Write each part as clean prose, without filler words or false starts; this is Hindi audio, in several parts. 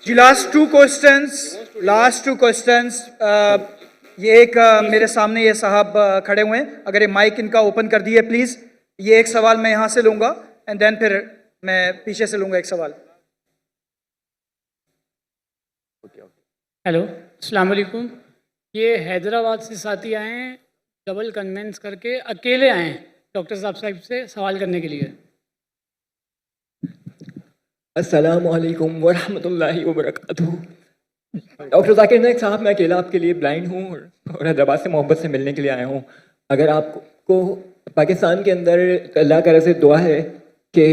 जी लास्ट टू क्वेश्चंस ये एक मेरे सामने ये साहब खड़े हुए हैं, अगर ये माइक इनका ओपन कर दिए प्लीज। ये एक सवाल मैं यहाँ से लूंगा एंड देन फिर मैं पीछे से लूंगा एक सवाल। हेलो, अस्सलाम वालेकुम। ये हैदराबाद से साथी आए हैं, डबल कन्वेंस करके अकेले आए हैं डॉक्टर साहब से सवाल करने के लिए। अस्सलाम वालेकुम वरहमतुल्लाहि वबरकातुहू। डॉक्टर जाकिर नाइक साहब, मैं अकेला आपके लिए ब्लाइंड हूँ और हैदराबाद से मोहब्बत से मिलने के लिए आया हूँ। अगर आपको पाकिस्तान के अंदर अल्लाह ताला से दुआ है कि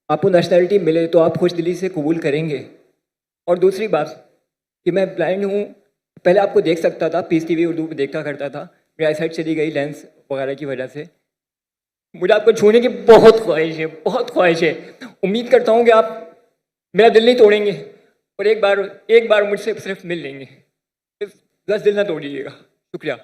आपको नेशनलिटी मिले तो आप खुश दिली से कबूल करेंगे। और दूसरी बात कि मैं ब्लाइंड हूँ, पहले आपको देख सकता था, पीस टीवी उर्दू में देखा करता था, मेरी आईसाइट चली गई लेंस वगैरह की वजह से। मुझे आपको छूने की बहुत ख्वाहिश है। उम्मीद करता हूँ कि आप मेरा दिल नहीं तोड़ेंगे और एक बार मुझसे सिर्फ मिल लेंगे। बस दिल ना तोड़िएगा। शुक्रिया।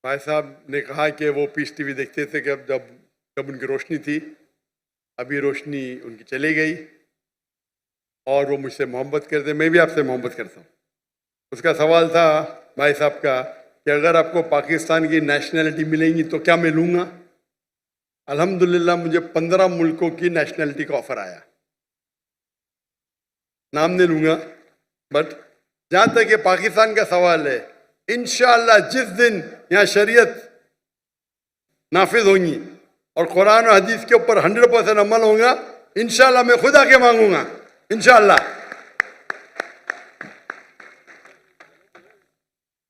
भाई साहब ने कहा कि वो पीस टीवी देखते थे कि जब उनकी रोशनी थी, अभी रोशनी उनकी चली गई और वो मुझसे मोहब्बत करते, मैं भी आपसे मोहब्बत करता हूँ। उसका सवाल था भाई साहब का कि अगर आपको पाकिस्तान की नेशनलिटी मिलेंगी तो क्या मैं लूँगा। अल्हम्दुलिल्लाह मुझे 15 मुल्कों की नेशनलिटी का ऑफर आया। नाम नहीं लूँगा, बट जहाँ तक ये पाकिस्तान का सवाल है, इंशाअल्लाह जिस दिन यहाँ शरीयत नाफिज होंगी और कुरान और हदीस के ऊपर 100% अमल होगा, इंशाअल्लाह मैं खुद आके मांगूंगा, इंशाअल्लाह।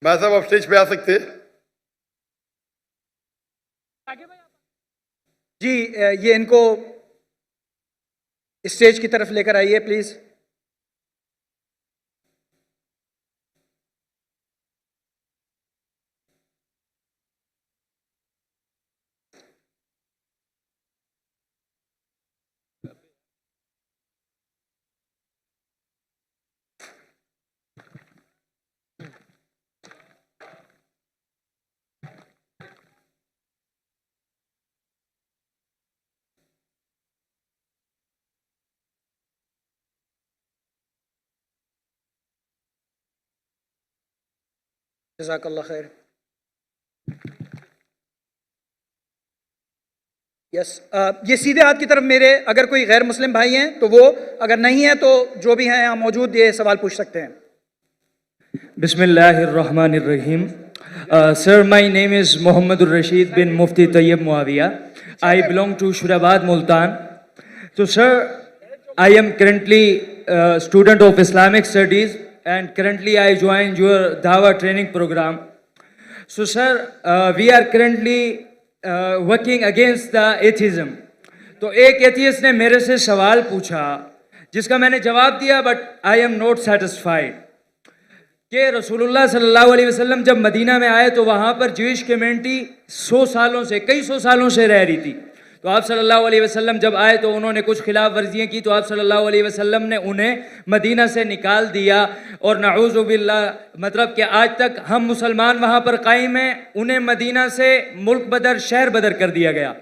भाई साहब आप स्टेज पे आ सकते हैं। जी ये इनको स्टेज की तरफ लेकर आइए प्लीज। जज़ाकल्लाह खैर। यस ये सीधे हाथ की तरफ मेरे, अगर कोई गैर मुस्लिम भाई हैं तो वो, अगर नहीं है तो जो भी हैं यहाँ मौजूद ये सवाल पूछ सकते हैं। Bismillahirrahmanirrahim. Sir, my name is Mohammedur Rashid bin Mufti Tayyib Muawiya. I belong to Shurabad, Multan. So, sir, I am currently a student of Islamic Studies and currently I joined your Dawah training program. So, sir, we are currently working against the atheism. तो एक एथियस्ट ने मेरे से सवाल पूछा जिसका मैंने जवाब दिया, but I am not satisfied कि रसूलुल्लाह सल्लल्लाहु अलैहि वसल्लम जब मदीना में आए तो वहाँ पर ज्यूइश कम्युनिटी कई सौ सालों से रह रही थी। तो आप सल्लल्लाहु अलैहि वसल्लम जब आए तो उन्होंने कुछ खिलाफ वर्जियाँ की, तो आप सल्लल्लाहु अलैहि वसल्लम ने उन्हें मदीना से निकाल दिया। और नऊज़ु बिल्लाह, मतलब कि आज तक हम मुसलमान वहाँ पर कायम हैं, उन्हें मदीना से मुल्क बदर, शहर बदर कर दिया गया।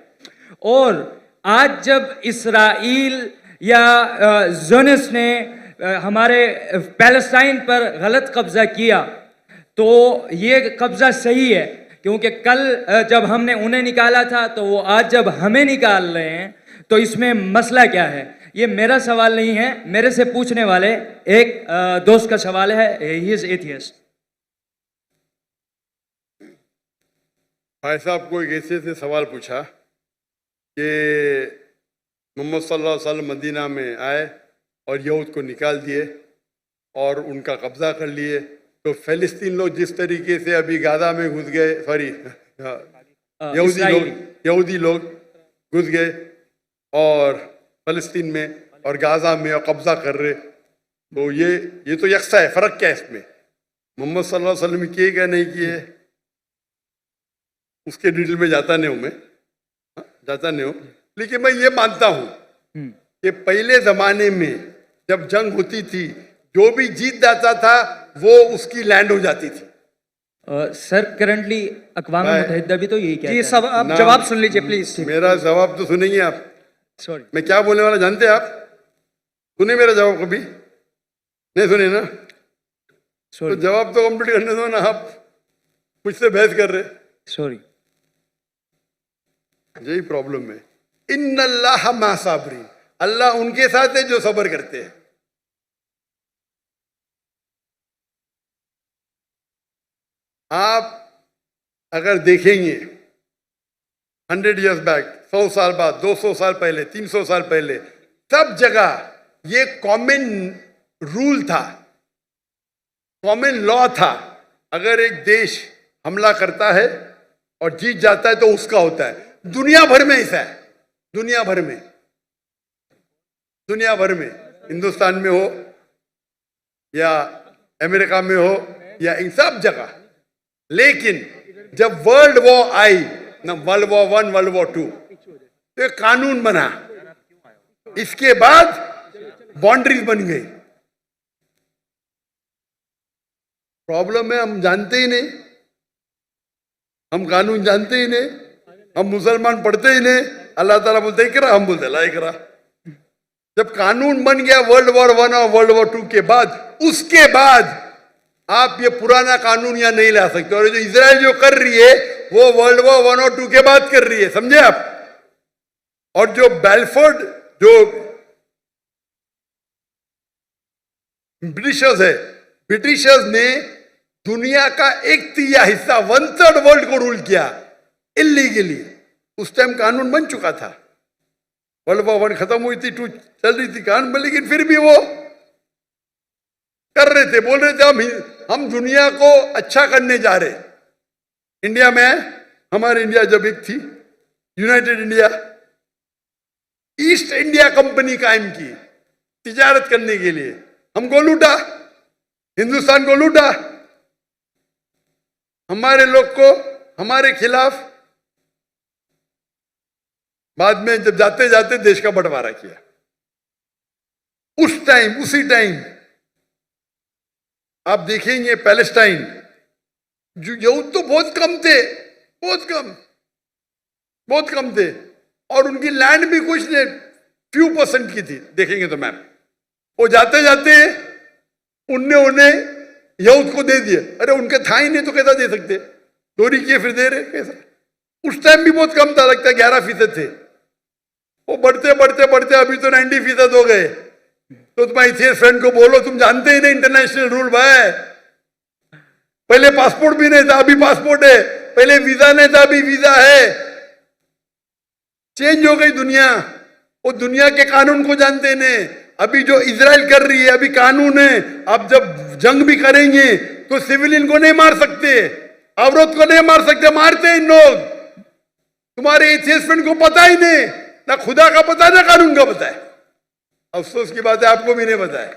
और आज जब इसराइल या ज़ोनिस्ट ने हमारे पैलेस्टाइन पर गलत कब्जा किया तो ये कब्जा सही है, क्योंकि कल जब हमने उन्हें निकाला था तो वो आज जब हमें निकाल रहे हैं, तो इसमें मसला क्या है। ये मेरा सवाल नहीं है, मेरे से पूछने वाले एक दोस्त का सवाल है, ही इज एथियस्ट। भाई साहब को एक ऐसे से सवाल पूछा कि मोहम्मद सल्लल्लाहु अलैहि वसल्लम मदीना में आए और यहूद को निकाल दिए और उनका कब्जा कर लिए, तो फ़लस्तीन लोग जिस तरीके से अभी गाज़ा में घुस गए, सॉरी यहूदी लोग घुस गए और फ़लस्तीन में और गाज़ा में और कब्जा कर रहे, तो ये तो यकसा है। फ़र्क क्या है इसमें? मोहम्मद सल्लल्लाहु अलैहि वसल्लम किए क्या नहीं किए उसके डिटेल में जाता नहीं हूँ, लेकिन मैं ये मानता हूँ कि पहले ज़माने में जब जंग होती थी, जो भी जीत जाता था वो उसकी लैंड हो जाती थी। सर करंटली अक़वाम मैं- मुत्तहिदा भी तो यही कहता जी है। सब आप ना- जवाब सुन लीजिए प्लीज। मेरा जवाब तो सुनेंगे आप। सॉरी मैं क्या बोलने वाला जानते हैं आप? सुने मेरा जवाब कभी? नहीं सुने ना? तो सॉरी जवाब तो कंप्लीट करने दो ना। आप मुझसे बहस कर रहे। सॉरी यही प्रॉब्लम है। इन्नल्लाह मा साबरीन, अल्लाह उनके साथ है जो सब्र करते हैं। आप अगर देखेंगे 100 ईयर्स बैक, 100 साल बाद, 200 साल पहले, 300 साल पहले, सब जगह ये कॉमन रूल था, कॉमन लॉ था। अगर एक देश हमला करता है और जीत जाता है तो उसका होता है। दुनिया भर में ऐसा है, दुनिया भर में, दुनिया भर में, हिंदुस्तान में हो या अमेरिका में हो या इन सब जगह। लेकिन जब वर्ल्ड वॉर आई ना, वर्ल्ड वॉर 1, वर्ल्ड वॉर 2, तो एक कानून बना। इसके बाद बाउंड्रीज बन गई। प्रॉब्लम है हम जानते ही नहीं, हम कानून जानते ही नहीं, हम मुसलमान पढ़ते ही नहीं। अल्लाह ताला बोलते इकरा, हम बोलते ला इकरा। जब कानून बन गया वर्ल्ड वॉर 1 और वर्ल्ड वॉर 2 के बाद, उसके बाद आप ये पुराना कानून यहां नहीं ला सकते। और जो इजराइल जो कर रही है वो वर्ल्ड वॉर 1 और 2 के बाद कर रही है, समझे आप? और जो बेलफोर्ड जो ब्रिटिशर्स है, ब्रिटिशर्स ने दुनिया का 1/3 हिस्सा, 1/3 वर्ल्ड को रूल किया इलीगली। उस टाइम कानून बन चुका था। वर्ल्ड वॉर 1 खत्म हुई थी, 2 चल रही थी कानून में, लेकिन फिर भी वो कर रहे थे, बोल रहे थे हम दुनिया को अच्छा करने जा रहे। इंडिया में, हमारे इंडिया जब एक थी United India, east India company कायम की तिजारत करने के लिए। हमको लूटा, हिंदुस्तान को लूटा, हमारे लोग को हमारे खिलाफ। बाद में जब जाते जाते देश का बंटवारा किया। उस टाइम, उसी टाइम आप देखेंगे पैलेस्टाइन, जो यहूद तो बहुत कम थे, बहुत कम, बहुत कम थे, और उनकी लैंड भी कुछ नहीं, few % की थी। देखेंगे तो मैम, वो जाते जाते उन्हें यहूद को दे दिए। अरे उनके था ही नहीं तो कैसा दे सकते? चोरी किए फिर दे रहे, कैसा? उस टाइम भी बहुत कम था, लगता है 11% थे। वो बढ़ते बढ़ते बढ़ते अभी तो 90% हो गए। तो तुम्हारे फ्रेंड को बोलो, तुम जानते ही नहीं इंटरनेशनल रूल भाई। पहले पासपोर्ट भी नहीं था, अभी पासपोर्ट है। पहले वीजा नहीं था, अभी वीजा है। चेंज हो गई दुनिया। वो दुनिया के कानून को जानते नहीं। अभी जो इजराइल कर रही है, अभी कानून है। अब जब जंग भी करेंगे तो सिविलियन को नहीं मार सकते, औरत को नहीं मार सकते, मारते इन लोग। तुम्हारे एथियस्ट फ्रेंड को पता ही नहीं, ना खुदा का पता ना कानून का पता है। अफसोस की बात है, आपको भी नहीं पता है।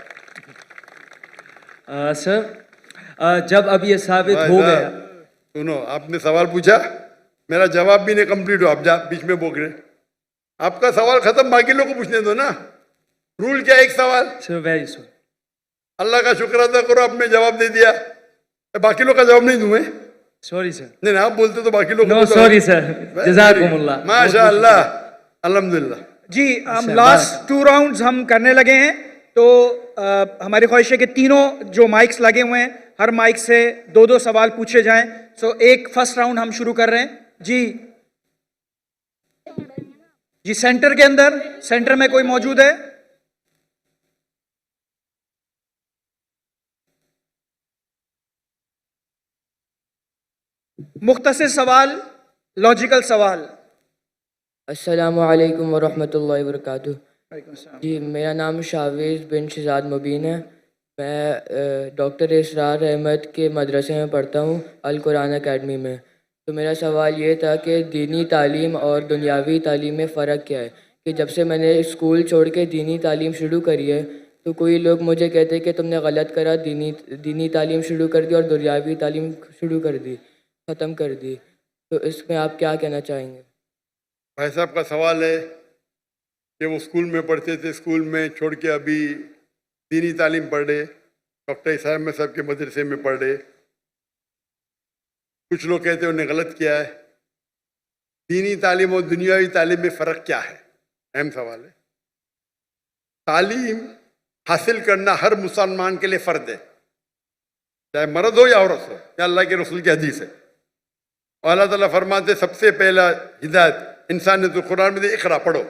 सर जब अब ये साबित भाई हो साहब, गया। सुनो, आपने सवाल पूछा, मेरा जवाब भी नहीं कंप्लीट हो, आप बीच में बोल रहे। आपका सवाल खत्म, बाकी लोग को पूछने दो ना। रूल क्या है? एक सवाल। Sir very sorry. अल्लाह का शुक्र अदा करो, आपने जवाब दे दिया। बाकी लोग का जवाब नहीं दूं मैं? Sorry sir. नहीं ना, आप बोलते तो बाकी लोग नो सॉरी सर, जज़ाकुमुल्लाह। माशाअल्लाह, अल्हम्दुलिल्लाह। जी हम अच्छा, लास्ट 2 राउंड्स हम करने लगे हैं। तो हमारी ख्वाहिश है कि तीनों जो माइक्स लगे हुए हैं, हर माइक से 2-2 सवाल पूछे जाएं। सो एक फर्स्ट राउंड हम शुरू कर रहे हैं। जी जी, सेंटर के अंदर, सेंटर में कोई मौजूद है? मुख्तसर सवाल, लॉजिकल सवाल। अस्सलामुअलैकुम वरहमतुल्लाहि वबरकातुहू। जी, मेरा नाम शावेज़ बिन शहजाद मुबीन है। मैं डॉक्टर इसरार अहमद के मदरसे में पढ़ता हूँ, अल कुरान अकेडमी में। तो मेरा सवाल ये था कि दीनी तालीम और दुनियावी तालीम में फ़र्क क्या है? कि जब से मैंने स्कूल छोड़ के दीनी तालीम शुरू करी है, तो कोई लोग मुझे कहते हैं कि तुमने गलत करा, दीनी तालीम शुरू कर दी और दुनियावी तालीम शुरू कर दी, ख़त्म कर दी। तो इसमें आप क्या कहना चाहेंगे? भाई साहब का सवाल है कि वो स्कूल में पढ़ते थे, स्कूल में छोड़ के अभी दीनी तालीम पढ़ रहे, डॉक्टर इसाम में साहब के मदरसे में पढ़ रहे। कुछ लोग कहते हैं उन्होंने गलत किया है। दीनी तालीम और दुनियावी तालीम में फ़र्क क्या है? अहम सवाल है। तालीम हासिल करना हर मुसलमान के लिए फ़र्ज है, चाहे मर्द हो या औरत हो। या अल्लाह के रसूल की हदीस है। और अल्लाह ताला फरमाते सबसे पहला हिदायत इंसान ने तो कुरान में दी, इकरा पढ़ो।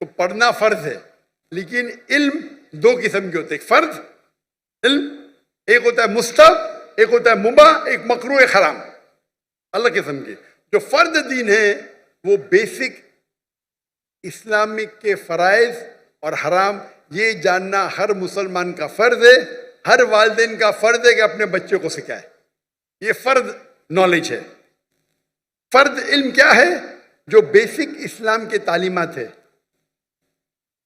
तो पढ़ना फ़र्ज है, लेकिन इल्म दो किस्म के होते हैं। एक फ़र्ज इल्म, एक होता है मुस्तहब, एक होता है मुबाह, एक मकरूह, एक हराम। अलग किस्म के। जो फ़र्ज दीन है वो बेसिक इस्लामिक के फ़राइज़ और हराम ये जानना हर मुसलमान का फ़र्ज है। हर वालिदैन का फ़र्ज है कि अपने बच्चों को सिखाए। ये फ़र्ज नॉलेज है। फ़र्ज इल्म क्या है? जो बेसिक इस्लाम के तालीमात है,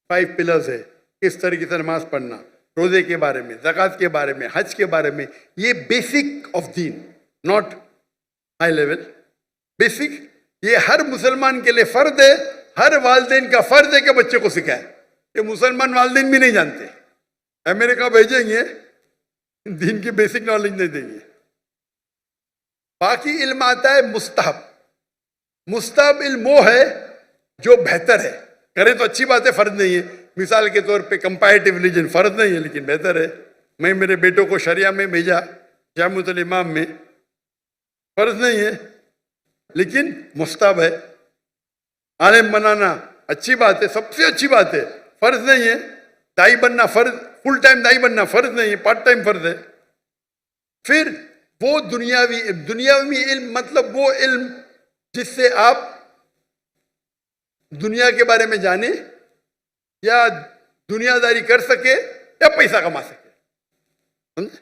5 पिलर्स है, किस तरीके से नमाज पढ़ना, रोज़े के बारे में, ज़कात के बारे में, हज के बारे में, ये basic of Deen, not high level, basic. ये हर मुसलमान के लिए फ़र्ज है। हर वालिदैन का फ़र्ज है कि बच्चे को सिखाए। ये मुसलमान वालिदैन भी नहीं जानते। अमेरिका भेजेंगे, दीन की बेसिक नॉलेज नहीं देंगे। बाकी इल्म आता है मुस्तहब। मुस्तहब इल्म वो है जो बेहतर है। करें तो अच्छी बात है, फ़र्ज नहीं है। मिसाल के तौर पे कंपैरेटिव रिलीजन फ़र्ज नहीं है, लेकिन बेहतर है। मैं मेरे बेटों को शरिया में भेजा, जामुअल इमाम में, फ़र्ज नहीं है लेकिन मुस्तहब है। आलिम बनाना अच्छी बात है, सबसे अच्छी बात है, फ़र्ज नहीं है। दाई बनना फ़र्ज, फुल टाइम दाई बनना फ़र्ज नहीं है, पार्ट टाइम फ़र्ज है। फिर वो दुनियावी इल्म मतलब वो इल्म जिससे आप दुनिया के बारे में जाने या दुनियादारी कर सके या पैसा कमा सके। समझे?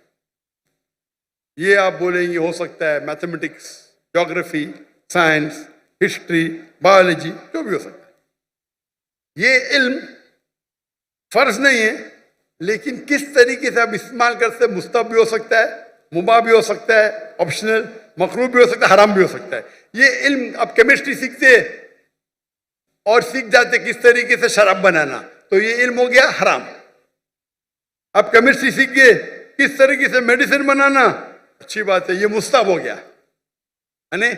ये आप बोलेंगे हो सकता है mathematics, geography, science, history, biology, जो भी हो सकता है। ये इल्म फ़र्ज नहीं है, लेकिन किस तरीके से आप इस्तेमाल करते हैं, मुस्तहब भी हो सकता है, मुबाह भी हो सकता है, ऑप्शनल, मकरूह भी हो सकता है, हराम भी हो सकता है। ये इल्म आप केमिस्ट्री सीखते हैं और सीख जाते किस तरीके से शराब बनाना, तो ये इल्म हो गया हराम। आप केमिस्ट्री सीख गए किस तरीके से मेडिसिन बनाना, अच्छी बात है, ये मुस्तहब हो गया, यानी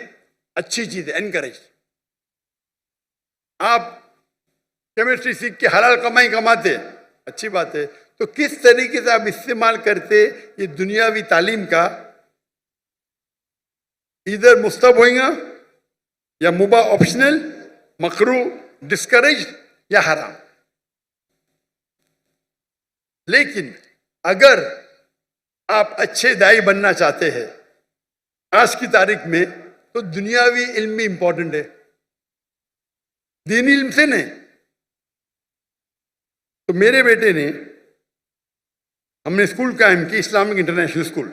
अच्छी चीज है, एनकरेज। आप केमिस्ट्री सीख के हलाल कमाई कमाते, अच्छी बात है। तो किस तरीके से आप इस्तेमाल करते ये दुनियावी तालीम का, इधर मुस्तहब होगा या मुबाह, ऑप्शनल, मकरूह, डिस्करेज या हराम। लेकिन अगर आप अच्छे दाई बनना चाहते हैं आज की तारीख में, तो दुनियावी इल्म भी इंपॉर्टेंट है, दीनी इल्म से नहीं। तो मेरे बेटे ने, हमने स्कूल कायम की, इस्लामिक इंटरनेशनल स्कूल।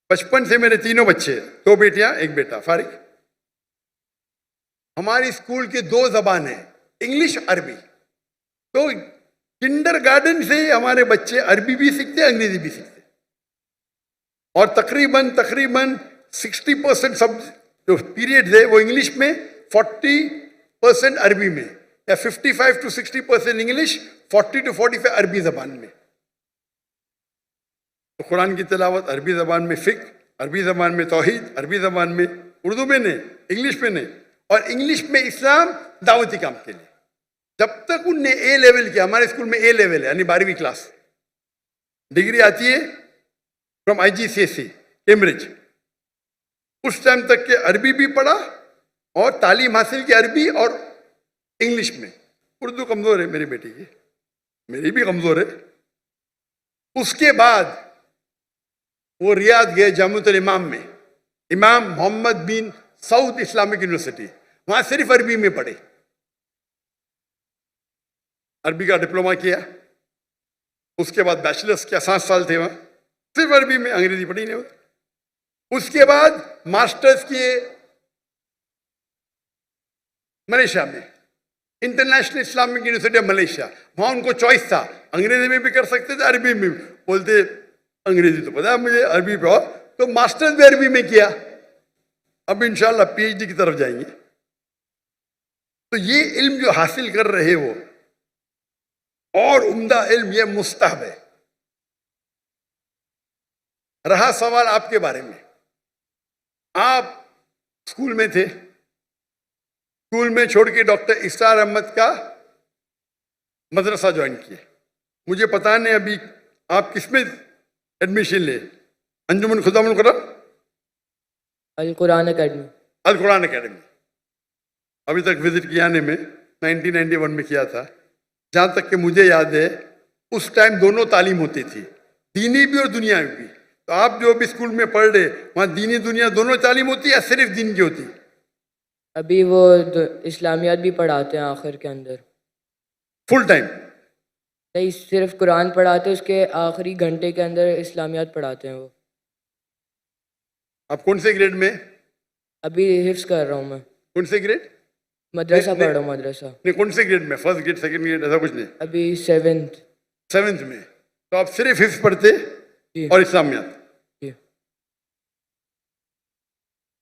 बचपन से मेरे तीनों बच्चे, 2 बेटियां 1 बेटा, फारिग। हमारी स्कूल की 2 ज़बान है, इंग्लिश, अरबी। तो किंडरगार्टन से हमारे बच्चे अरबी भी सीखते, अंग्रेजी भी सीखते। और तकरीबन 60% सब जो पीरियड है वो इंग्लिश में, 40% अरबी में, या 55 to 60% इंग्लिश, 40 to 45 अरबी ज़बान में। तो कुरान की तिलावत अरबी ज़बान में, फ़िक़्ह अरबी ज़बान में, तौहीद अरबी ज़बान में, उर्दू में नहीं, इंग्लिश में नहीं। और इंग्लिश में इस्लाम दावती काम के लिए। जब तक उनने ए लेवल किया, हमारे स्कूल में ए लेवल है, यानी 12वीं क्लास, डिग्री आती है फ्रॉम IGCSE कैम्ब्रिज। उस टाइम तक के अरबी भी पढ़ा और तालीम हासिल की अरबी और इंग्लिश में। उर्दू कमज़ोर है मेरी बेटी की, मेरी भी कमज़ोर है। उसके बाद वो रियाद गए, जामुअल इमाम में, इमाम मोहम्मद बिन सऊद इस्लामिक यूनिवर्सिटी, वहाँ सिर्फ अरबी में पढ़े। अरबी का डिप्लोमा किया, उसके बाद बैचलर्स किया, 7 साल थे वहाँ, सिर्फ अरबी में, अंग्रेजी पढ़ी नहीं। उसके बाद मास्टर्स किए मलेशिया में, international Islamic university of Malaysia. वहाँ उनको चॉइस था, अंग्रेजी में भी कर सकते थे, अरबी में भी। बोलते अंग्रेजी तो पता है मुझे, अरबी पे, तो मास्टर्स भी अरबी में किया। अब इंशाल्लाह PhD की तरफ जाएंगे। तो ये इल्म जो हासिल कर रहे वो, और उम्दा इल्म ये मुस्तहब है। रहा सवाल आपके बारे में, आप स्कूल में थे, स्कूल में छोड़ के डॉक्टर इसरार अहमद का मदरसा ज्वाइन किए। मुझे पता नहीं अभी आप किसमें एडमिशन ले, अंजुमन खुदामुल कुरान, अल कुरान अकेडमी। अल कुरान एकेडमी। अभी तक विजिट किया ने में 1991 में किया था। जहाँ तक कि मुझे याद है उस टाइम दोनों तालीम होती थी, दीनी भी और दुनियावी भी। तो आप जो भी स्कूल में पढ़ रहे, वहाँ दीनी दुनिया दोनों तालीम होती है या सिर्फ दीन की होती? अभी वो इस्लामियात भी पढ़ाते हैं आखिर के अंदर। Full time? नहीं, सिर्फ कुरान पढ़ाते हैं, उसके आखिरी घंटे के अंदर इस्लामियात पढ़ाते हैं वो। आप कौन से ग्रेड में? अभी हिफ्स कर रहा हूँ मैं, कौन से ग्रेड? मदरसा नहीं, पढ़ रहा हूँ, मदरसा। नहीं, कौन से ग्रेड में? फर्स्ट ग्रेड, सेकंड ग्रेड, ऐसा कुछ नहीं? अभी 7th। 7th में। तो आप सिर्फ हिफ्स पढ़ते जी। और इस्लामियात? जी।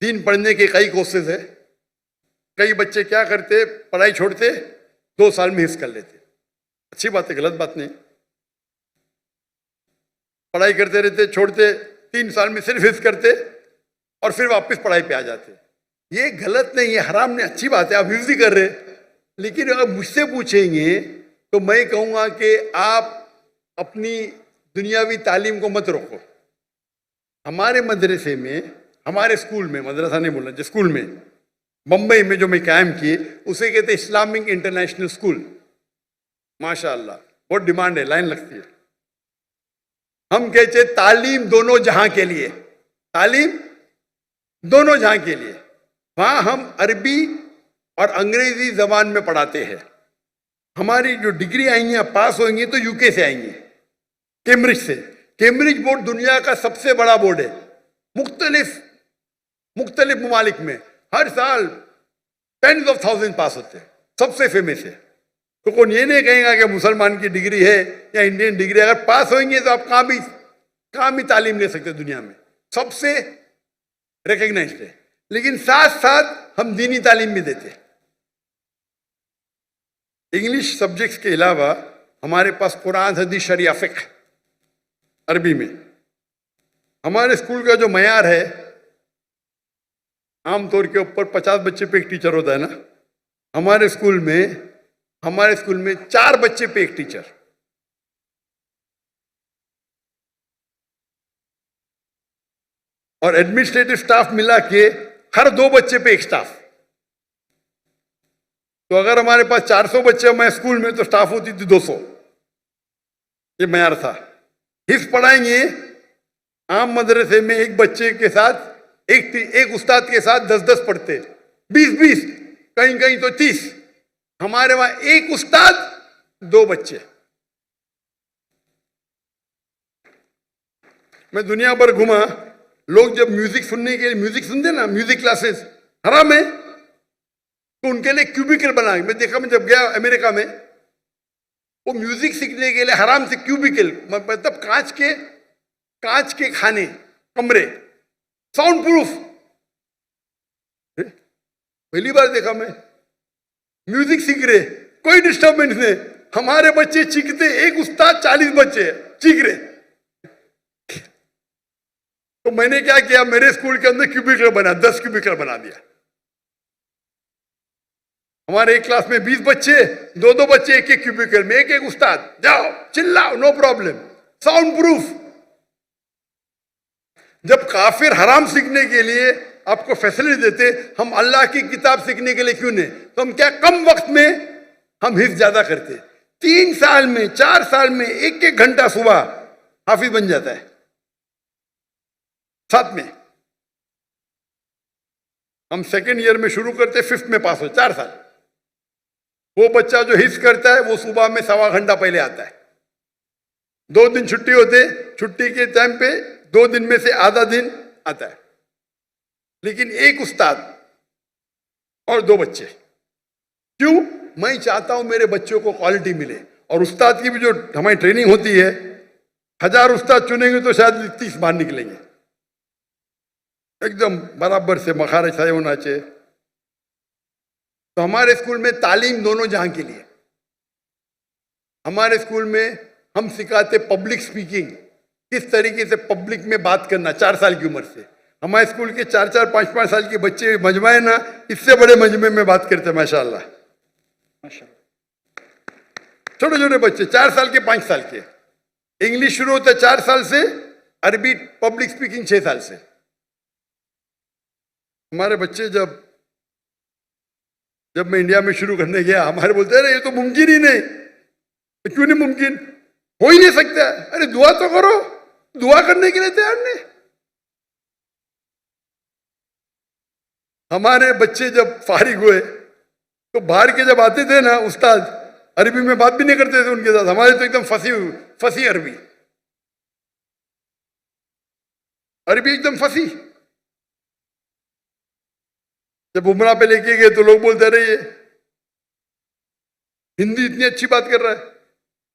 दीन पढ़ने के कई कोर्सेज है। कई बच्चे क्या करते, पढ़ाई छोड़ते, 2 साल में हिफ्स कर लेते। अच्छी बात है, गलत बात नहीं। पढ़ाई करते रहते, छोड़ते, 3 साल में सिर्फ हिफ्स करते और फिर वापस पढ़ाई पे आ जाते। ये गलत नहीं, ये हराम नहीं, अच्छी बात है, आप हिफ्स ही कर रहे। लेकिन अगर मुझसे पूछेंगे तो मैं कहूँगा कि आप अपनी दुनियावी तालीम को मत रोको। हमारे मदरसे में, हमारे स्कूल में, मदरसा नहीं बोलना, जिस स्कूल में बम्बई में जो मैं कायम किए उसे कहते इस्लामिक इंटरनेशनल स्कूल। माशाअल्लाह बहुत डिमांड है, लाइन लगती है। हम कहते तालीम दोनों जहां के लिए, तालीम दोनों जहां के लिए। वहां हम अरबी और अंग्रेजी जबान में पढ़ाते हैं। हमारी जो डिग्री आएंगी, पास होंगी तो यूके से आएंगी, कैम्ब्रिज से। कैम्ब्रिज बोर्ड दुनिया का सबसे बड़ा बोर्ड है। मुख्तलिफ ममालिक में हर साल 10s of thousands पास होते हैं, सबसे फेमस है। तो कौन ये नहीं कहेगा कि मुसलमान की डिग्री है या इंडियन डिग्री। अगर पास होंगे तो आप कहाँ भी तालीम ले सकते दुनिया में, सबसे रिकग्नाइज्ड है। लेकिन साथ साथ हम दीनी तालीम भी देते हैं। इंग्लिश सब्जेक्ट्स के अलावा हमारे पास कुरान, हदीस, शरिया, फिक्र अरबी में। हमारे स्कूल का जो मयार है, आमतौर के ऊपर 50 बच्चे पे एक टीचर होता है ना। हमारे स्कूल में 4 बच्चे पे एक टीचर। और एडमिनिस्ट्रेटिव स्टाफ मिला के हर 2 बच्चे पे एक स्टाफ। तो अगर हमारे पास 400 बच्चे हमारे स्कूल में तो स्टाफ होती थी 200। ये मयार था। हिफ्ज पढ़ाएंगे, आम मदरसे में एक बच्चे के साथ एक उस्ताद के साथ 10-10 पढ़ते, 20-20, कहीं कहीं तो 30। हमारे वहां एक उस्ताद 2 बच्चे। मैं दुनिया भर घुमा, लोग जब म्यूजिक सुनने के लिए म्यूजिक सुनते ना, म्यूजिक क्लासेस हराम है, तो उनके लिए क्यूबिकल बना। मैं देखा, मैं जब गया अमेरिका में, वो म्यूजिक सीखने के लिए हराम से क्यूबिकल, मतलब कांच के खाने, कमरे, साउंड प्रूफ। पहली बार देखा मैं, म्यूजिक सीख रहे, कोई डिस्टर्बेंस नहीं। हमारे बच्चे चीखते, एक उस्ताद 40 बच्चे चीख रहे। तो मैंने क्या किया, मेरे स्कूल के अंदर क्यूबिकल बना, 10 क्यूबिकल बना दिया। हमारे एक क्लास में 20 बच्चे, 2-2 बच्चे एक क्यूबिकल में, एक उस्ताद, जाओ चिल्लाओ, नो प्रॉब्लम, साउंड प्रूफ। जब काफिर हराम सीखने के लिए आपको फैसिलिटी देते, हम अल्लाह की किताब सीखने के लिए क्यों नहीं? तो हम क्या कम वक्त में हम हिफ्ज ज्यादा करते। 3 साल में, 4 साल में 1-1 घंटा सुबह हाफिज बन जाता है। साथ में हम सेकेंड ईयर में शुरू करते, 5th में पास हो, 4 साल। वो बच्चा जो हिफ्ज करता है वो सुबह में 1.25 घंटा पहले आता है। 2 दिन छुट्टी होते, छुट्टी के टाइम पे 2 दिन में से आधा दिन आता है। लेकिन एक उस्ताद और 2 बच्चे। क्यों? मैं चाहता हूं मेरे बच्चों को क्वालिटी मिले। और उस्ताद की भी जो हमारी ट्रेनिंग होती है, 1000 उस्ताद चुनेंगे तो शायद 30 बाहर निकलेंगे। एकदम बराबर से मखारज सही होना चाहिए। तो हमारे स्कूल में तालीम दोनों जहां के लिए। हमारे स्कूल में हम सिखाते पब्लिक स्पीकिंग, किस तरीके से पब्लिक में बात करना 4 साल की उम्र से। हमारे स्कूल के 4-4, 5-5 साल के बच्चे मजमा है ना, इससे बड़े मजमे में बात करते हैं माशाल्लाह। छोटे छोटे बच्चे 4 साल के, 5 साल के। इंग्लिश शुरू होता है 4 साल से, अरबी पब्लिक स्पीकिंग 6 साल से। हमारे बच्चे जब मैं इंडिया में शुरू करने गया, हमारे बोलते अरे ये तो मुमकिन ही नहीं। क्यों नहीं मुमकिन? हो ही नहीं सकता। अरे दुआ तो करो, दुआ करने के लिए तैयार नहीं। हमारे बच्चे जब फारिग हुए तो बाहर के जब आते थे ना उस्ताद, अरबी में बात भी नहीं करते थे उनके साथ। हमारे तो एकदम फंसी अरबी एकदम फंसी। जब उमरा पे लेके गए तो लोग बोलते रहे ये हिंदी इतनी अच्छी बात कर रहा है,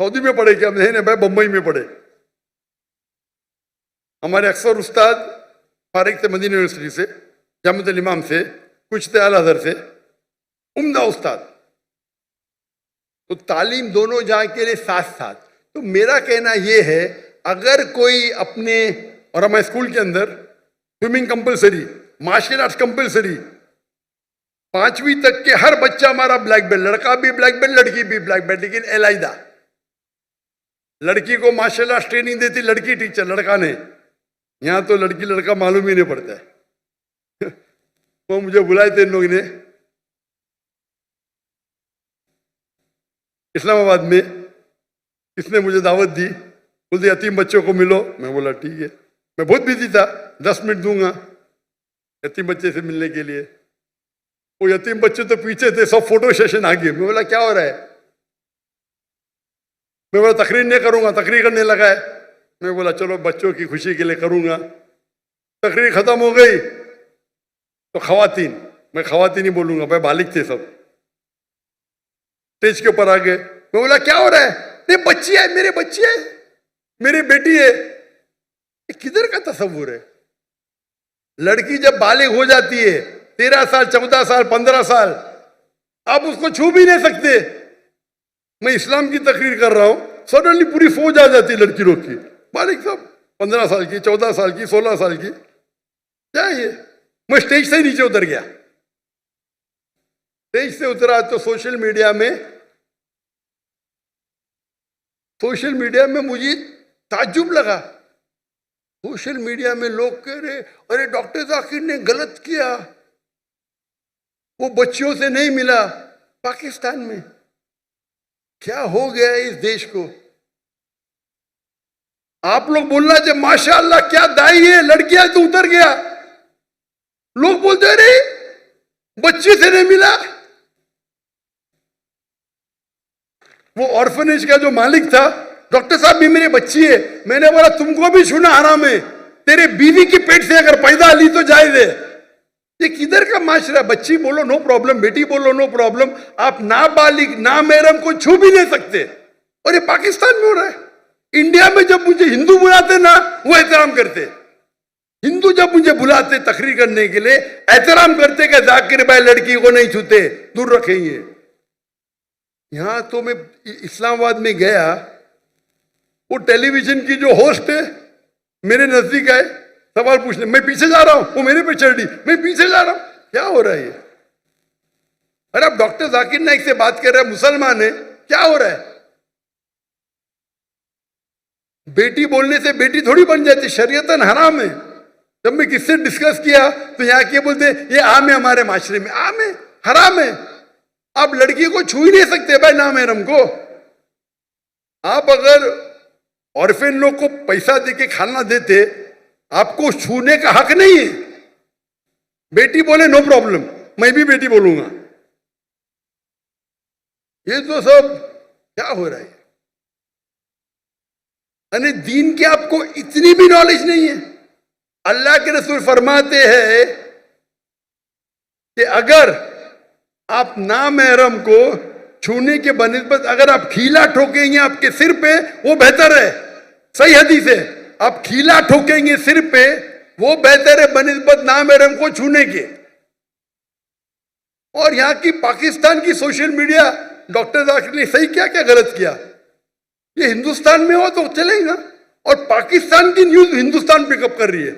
सऊदी में पढ़े क्या? नहीं भाई, बम्बई में पढ़े। हमारे अक्सर उस्ताद फारिग थे मदीना यूनिवर्सिटी से, जामिअतुल इमाम से, कुछ थे अल अज़हर से, उम्दा उस्ताद। तो तालीम दोनों जहाँ के लिए साथ साथ। तो मेरा कहना ये है, अगर कोई अपने, और हमारे स्कूल के अंदर swimming compulsory, martial arts compulsory, 5वीं तक के हर बच्चा हमारा ब्लैक बेल्ट, लड़का भी ब्लैक बेल्ट, लड़की भी ब्लैक बेल्ट, लेकिन एलाइदा। लड़की को मार्शल आर्ट्स ट्रेनिंग देती लड़की टीचर, लड़का ने। यहाँ तो लड़की लड़का मालूम ही नहीं पड़ता है। वो मुझे बुलाए थे इन लोगों ने इस्लामाबाद में, किसने मुझे दावत दी, बोलते यतीम बच्चों को मिलो। मैं बोला ठीक है। मैं बहुत बिजी था, 10 मिनट दूंगा यतीम बच्चे से मिलने के लिए। वो यतीम बच्चे तो पीछे थे, सब फोटो सेशन आ गए। मैं बोला क्या हो रहा है? मैं बोला तकरीर नहीं करूंगा, तकरीर करने लगा है। मैं बोला चलो बच्चों की खुशी के लिए करूंगा। तकरीर खत्म हो गई तो खवातीन, मैं खवातीन ही बोलूंगा भाई, बालिग थे सब, स्टेज के ऊपर आ गए। मैं बोला क्या हो रहा है? नहीं बच्ची है, मेरे बच्ची है, मेरी बेटी है। ये किधर का तस्वुर है? लड़की जब बालिग हो जाती है 13 साल, 14 साल, 15 साल, आप उसको छू भी नहीं सकते। मैं इस्लाम की तकरीर कर रहा हूं, सडनली पूरी फौज आ जाती है लड़की लोग की, बालिग सब 15 साल की, 14 साल की, 16 साल की। क्या ये? मैं स्टेज से नीचे उतर गया। स्टेज से उतरा तो सोशल मीडिया में मुझे ताज्जुब लगा। सोशल मीडिया में लोग कह रहे अरे डॉक्टर जाकिर ने गलत किया, वो बच्चियों से नहीं मिला। पाकिस्तान में क्या हो गया इस देश को? आप लोग बोलना चाहिए माशाअल्लाह क्या दाई है, लड़कियां तो उतर गया। लोग बोलते अरे बच्चे से नहीं मिला। वो ऑर्फनेज का जो मालिक था, डॉक्टर साहब भी मेरी बच्ची है। मैंने बोला तुमको भी छूना हराम है, तेरे बीवी की पेट से अगर पैदा ली तो जायज है। ये किधर का माशरा? बच्ची बोलो नो प्रॉब्लम, बेटी बोलो नो प्रॉब्लम, आप नाबालिग नामहरम को छू भी नहीं सकते। और ये पाकिस्तान में हो रहा है। इंडिया में जब मुझे हिंदू बुलाते ना, वो एहतराम करते। हिंदू जब मुझे बुलाते तकरीर करने के लिए, एहतराम करते कि जाकिर भाई लड़की को नहीं छूते, दूर रखेंगे। यहां तो मैं इस्लामाबाद में गया, वो टेलीविजन की जो होस्ट है मेरे नजदीक आए सवाल पूछने, मैं पीछे जा रहा हूं, वो मेरे पे चढ़ दी, मैं पीछे जा रहा हूं। क्या हो रहा है ये? अरे आप डॉक्टर जाकिर नाइक से बात कर रहे हैं, मुसलमान है, क्या हो रहा है? बेटी बोलने से बेटी थोड़ी बन जाती, शरीयतन हराम है। जब मैं किससे डिस्कस किया तो यहाँ के बोलते ये आम है, हमारे माशरे में आम है, हराम है। आप लड़की को छू ही नहीं सकते भाई नामहरम को। आप अगर ऑर्फेन लोग को पैसा देके खाना देते, आपको छूने का हक नहीं है। बेटी बोले नो प्रॉब्लम, मैं भी बेटी बोलूंगा। ये तो सब क्या हो रहा है? यानी दीन की आपको इतनी भी नॉलेज नहीं है। अल्लाह के रसूल फरमाते हैं कि अगर आप नामहरम को छूने के बनिस्बत अगर आप खीला ठोकेंगे आपके सिर पे, वो बेहतर है। सही हदीस है, आप खीला ठोकेंगे सिर पे, वो बेहतर है बनिस्बत नामहरम को छूने के। और यहां की पाकिस्तान की सोशल मीडिया, डॉक्टर जाकिर ने सही क्या क्या गलत किया? ये हिंदुस्तान में हो तो चलेगा, और पाकिस्तान की न्यूज हिंदुस्तान पिकअप कर रही है,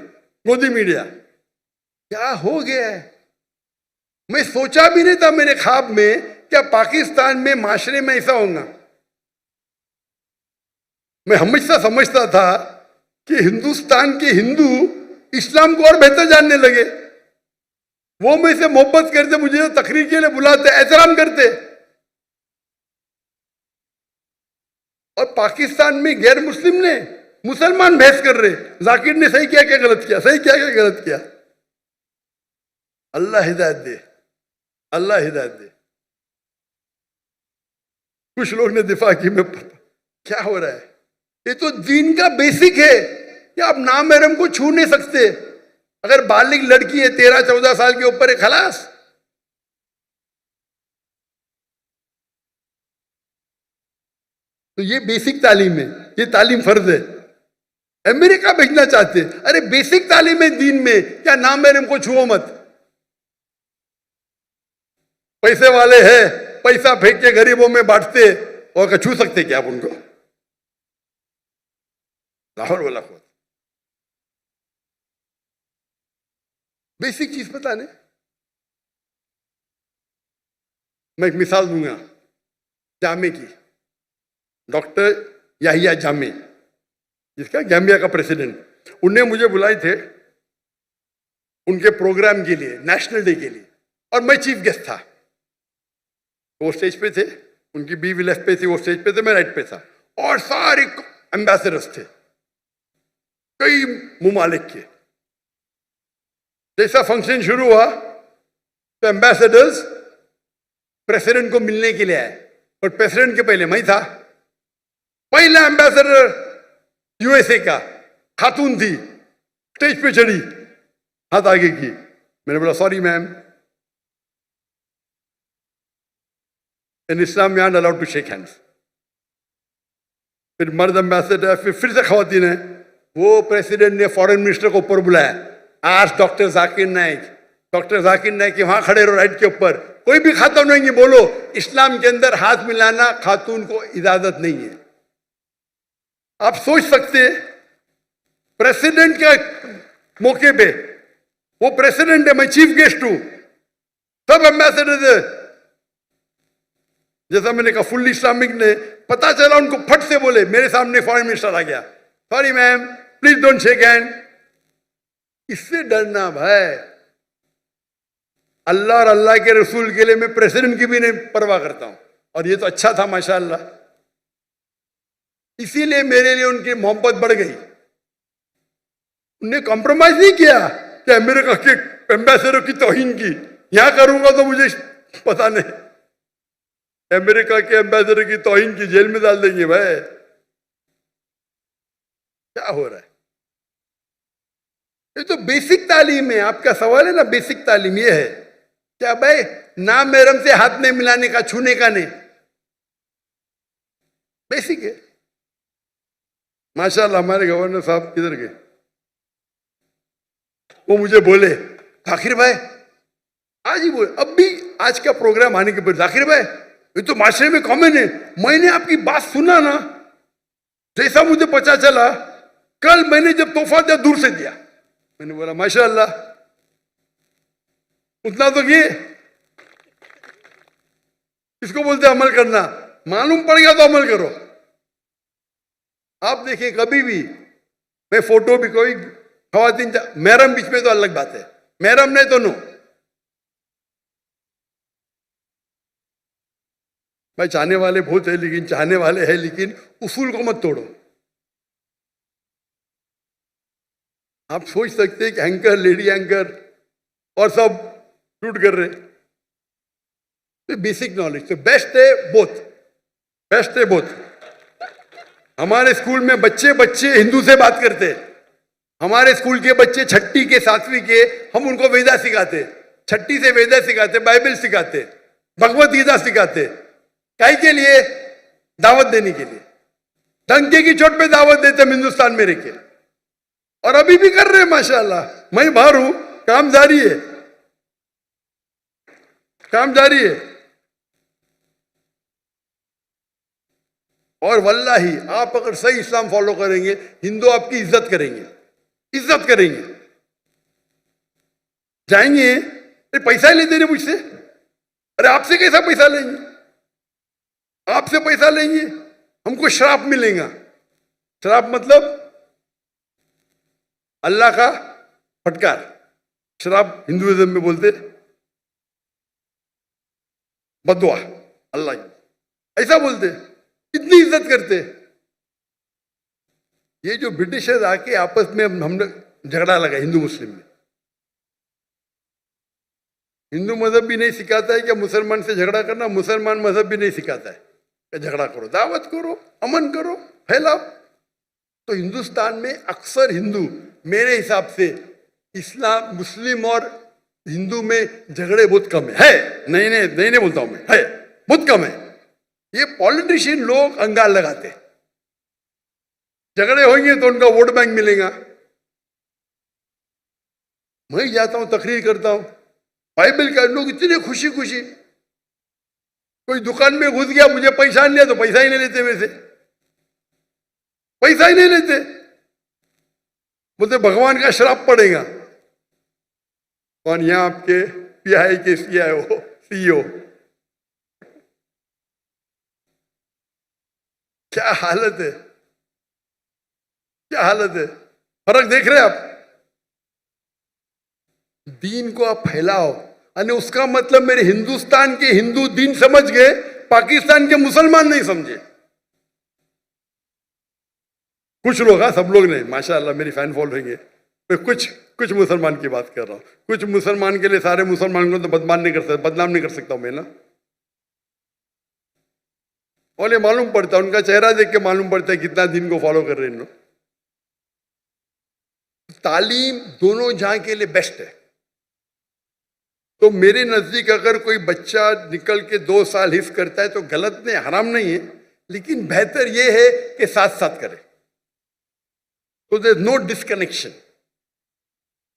मोदी मीडिया। क्या हो गया है? मैं सोचा भी नहीं था मेरे ख्वाब में क्या पाकिस्तान में माशरे में ऐसा होगा। मैं हमेशा समझता था कि हिंदुस्तान के हिंदू इस्लाम को और बेहतर जानने लगे। वो मुझसे मोहब्बत करते, मुझे तकरीर के लिए बुलाते, एहतराम करते। और पाकिस्तान में गैर मुस्लिम ने मुसलमान बहस कर रहे, जाकिर ने सही किया क्या गलत किया, सही किया क्या गलत किया। अल्लाह हिदायत दे, अल्लाह हिदायत दे। कुछ लोग ने दिफा की में क्या हो रहा है। ये तो दीन का बेसिक है कि आप नामहरम को छू नहीं सकते। अगर बालिग लड़की है 13-14 साल के ऊपर है, खलास। तो ये बेसिक तालीम है, ये तालीम फर्ज है। अमेरिका भेजना चाहते, अरे बेसिक तालीम है दीन में, क्या नामहरम को छुओ मत। पैसे वाले हैं, पैसा फेंक के गरीबों में बांटते, और छू सकते क्या आप उनको? लाहौर वाला खुद बेसिक चीज पता नहीं। मैं एक मिसाल दूंगा जामे की। डॉक्टर याहिया जामे, जिसका गैम्बिया का प्रेसिडेंट, उनने मुझे बुलाए थे उनके प्रोग्राम के लिए, नेशनल डे के लिए, और मैं चीफ गेस्ट था। वो स्टेज पे थे, उनकी बीवी लेफ्ट पे थी, वो स्टेज पे थे, मैं राइट पे था, और सारे एम्बेसडर्स थे कई मुमालिक के। जैसा फंक्शन शुरू हुआ तो एम्बेसडर्स प्रेसिडेंट को मिलने के लिए आए, और प्रेसिडेंट के पहले मैं था। पहला एम्बेसडर यूएसए का खातून थी, स्टेज पे चढ़ी, हाथ आगे की। मैंने बोला sorry ma'am, in Islam we are allowed to shake hands. फिर मर्द एम्बेसडर, फिर से खवातीन है। वो प्रेसिडेंट ने फॉरेन मिनिस्टर को ऊपर बुलाया, आज डॉक्टर जाकिर नाइक, डॉक्टर जाकिर नाइक वहां खड़े रहो राइट के ऊपर, कोई भी खातून नहीं बोलो, इस्लाम के अंदर हाथ मिलाना खातून को इजाजत नहीं है। आप सोच सकते प्रेसिडेंट के मौके पे, वो प्रेसिडेंट है, मैं चीफ गेस्ट हूं, सब एम्बेसडर है। जैसा मैंने कहा फुल इस्लामिक ने, पता चला उनको फट से बोले, मेरे सामने फॉरेन मिनिस्टर आ गया, sorry ma'am please don't shake hand. इससे डरना भाई, अल्लाह और अल्लाह के रसूल के लिए मैं प्रेसिडेंट की भी नहीं परवाह करता हूं, और ये तो अच्छा था माशाअल्लाह। इसीलिए मेरे लिए उनकी मोहब्बत बढ़ गई। उन्हें कॉम्प्रोमाइज नहीं किया कि अमेरिका के एम्बेसडर की तौहीन की, यहां करूंगा तो मुझे पता नहीं, अमेरिका के एम्बेसडर की तौहीन की, जेल में डाल देंगे भाई। क्या हो रहा है? ये तो बेसिक तालीम है। आपका सवाल है ना, बेसिक तालीम ये है क्या भाई, नाम महरम से हाथ नहीं मिलाने का, छूने का नहीं, बेसिक है। माशाल्लाह हमारे गवर्नर साहब किधर गए, वो मुझे बोले जाकिर भाई, आज ही बोले, अब भी आज का प्रोग्राम आने के बाद, जाकिर भाई ये तो माशरे में कॉमन है, मैंने आपकी बात सुना ना, जैसा मुझे पता चला कल मैंने जब तोहफा दिया दूर से दिया। मैंने बोला माशाअल्लाह, उतना तो ये इसको बोलते अमल करना, मालूम पड़ गया तो अमल करो। आप देखिए कभी भी, मैं फोटो भी, कोई खवातीन महरम बीच में तो अलग बात है, महरम नहीं तो नो भाई। चाहने वाले बहुत है, लेकिन चाहने वाले हैं, लेकिन उसूल को मत तोड़ो। आप सोच सकते हैं कि एंकर, लेडी एंकर और सब शूट कर रहे, तो बेसिक नॉलेज तो बेस्ट है, बोथ बेस्ट है, बोथ। हमारे स्कूल में बच्चे हिंदू से बात करते, हमारे स्कूल के बच्चे 6ठी के 7वीं के, हम उनको वेदा सिखाते, 6ठी से वेदा सिखाते, बाइबल सिखाते, भगवत गीता सिखाते। काहे के लिए? दावत देने के लिए। डंके की चोट पे दावत देते हम हिंदुस्तान में रहकर, और अभी भी कर रहे हैं माशाअल्लाह। मैं बाहर हूं, काम जारी है, काम जारी है। और वल्लाही आप अगर सही इस्लाम फॉलो करेंगे, हिंदू आपकी इज्जत करेंगे, इज्जत करेंगे। जाएंगे, अरे पैसा ही लेते ना मुझसे, अरे आपसे कैसा पैसा लेंगे, आपसे पैसा लेंगे, हमको श्राप मिलेगा। श्राप मतलब अल्लाह का फटकार, श्राप हिंदुइज्म में बोलते बदुआ, अल्लाह की ऐसा बोलते, इतनी इज्जत करते। ये जो ब्रिटिशर्स आके आपस में हम लोग झगड़ा लगा हिंदू मुस्लिम में, हिंदू मजहब भी नहीं सिखाता है कि मुसलमान से झगड़ा करना, मुसलमान मजहब भी नहीं सिखाता है कि झगड़ा करो, दावत करो, अमन करो, फैलाओ। तो हिंदुस्तान में अक्सर हिंदू, मेरे हिसाब से इस्लाम, मुस्लिम और हिंदू में झगड़े बहुत कम है, नहीं बोलता हूं मैं, है बहुत कम है। ये पॉलिटिशियन लोग अंगाल लगाते, झगड़े होंगे तो उनका वोट बैंक मिलेगा। मैं जाता हूं, तकरीर करता हूं, बाइबल का लोग इतने खुशी खुशी, कोई दुकान में घुस गया, मुझे पैसा नहीं लिया तो पैसा ही नहीं लेते, मेरे से पैसा ही नहीं लेते, बोलते भगवान का श्राप पड़ेगा। कौन? यहां आपके पीआई के सीआईओ, सीईओ। क्या हालत है, क्या हालत है, फर्क देख रहे हैं आप? दीन को आप फैलाओ, और उसका मतलब मेरे हिंदुस्तान के हिंदू दीन समझ गए, पाकिस्तान के मुसलमान नहीं समझे। कुछ लोग, हाँ सब लोग नहीं, माशाअल्लाह मेरी फैन फॉलोइंग है। मैं कुछ मुसलमान की बात कर रहा हूं, कुछ मुसलमान के लिए सारे मुसलमान को तो बदनाम नहीं कर सकता मैं ना। और ये मालूम पड़ता है, उनका चेहरा देख के मालूम पड़ता है कितना दीन को फॉलो कर रहे हैं लोग। तालीम दोनों जहां के लिए बेस्ट है। तो मेरे नजदीक अगर कोई बच्चा निकल के 2 साल हिफ्ज करता है तो गलत नहीं, हराम नहीं है, लेकिन बेहतर यह है कि साथ साथ करे, तो देयर नो डिस्कनेक्शन।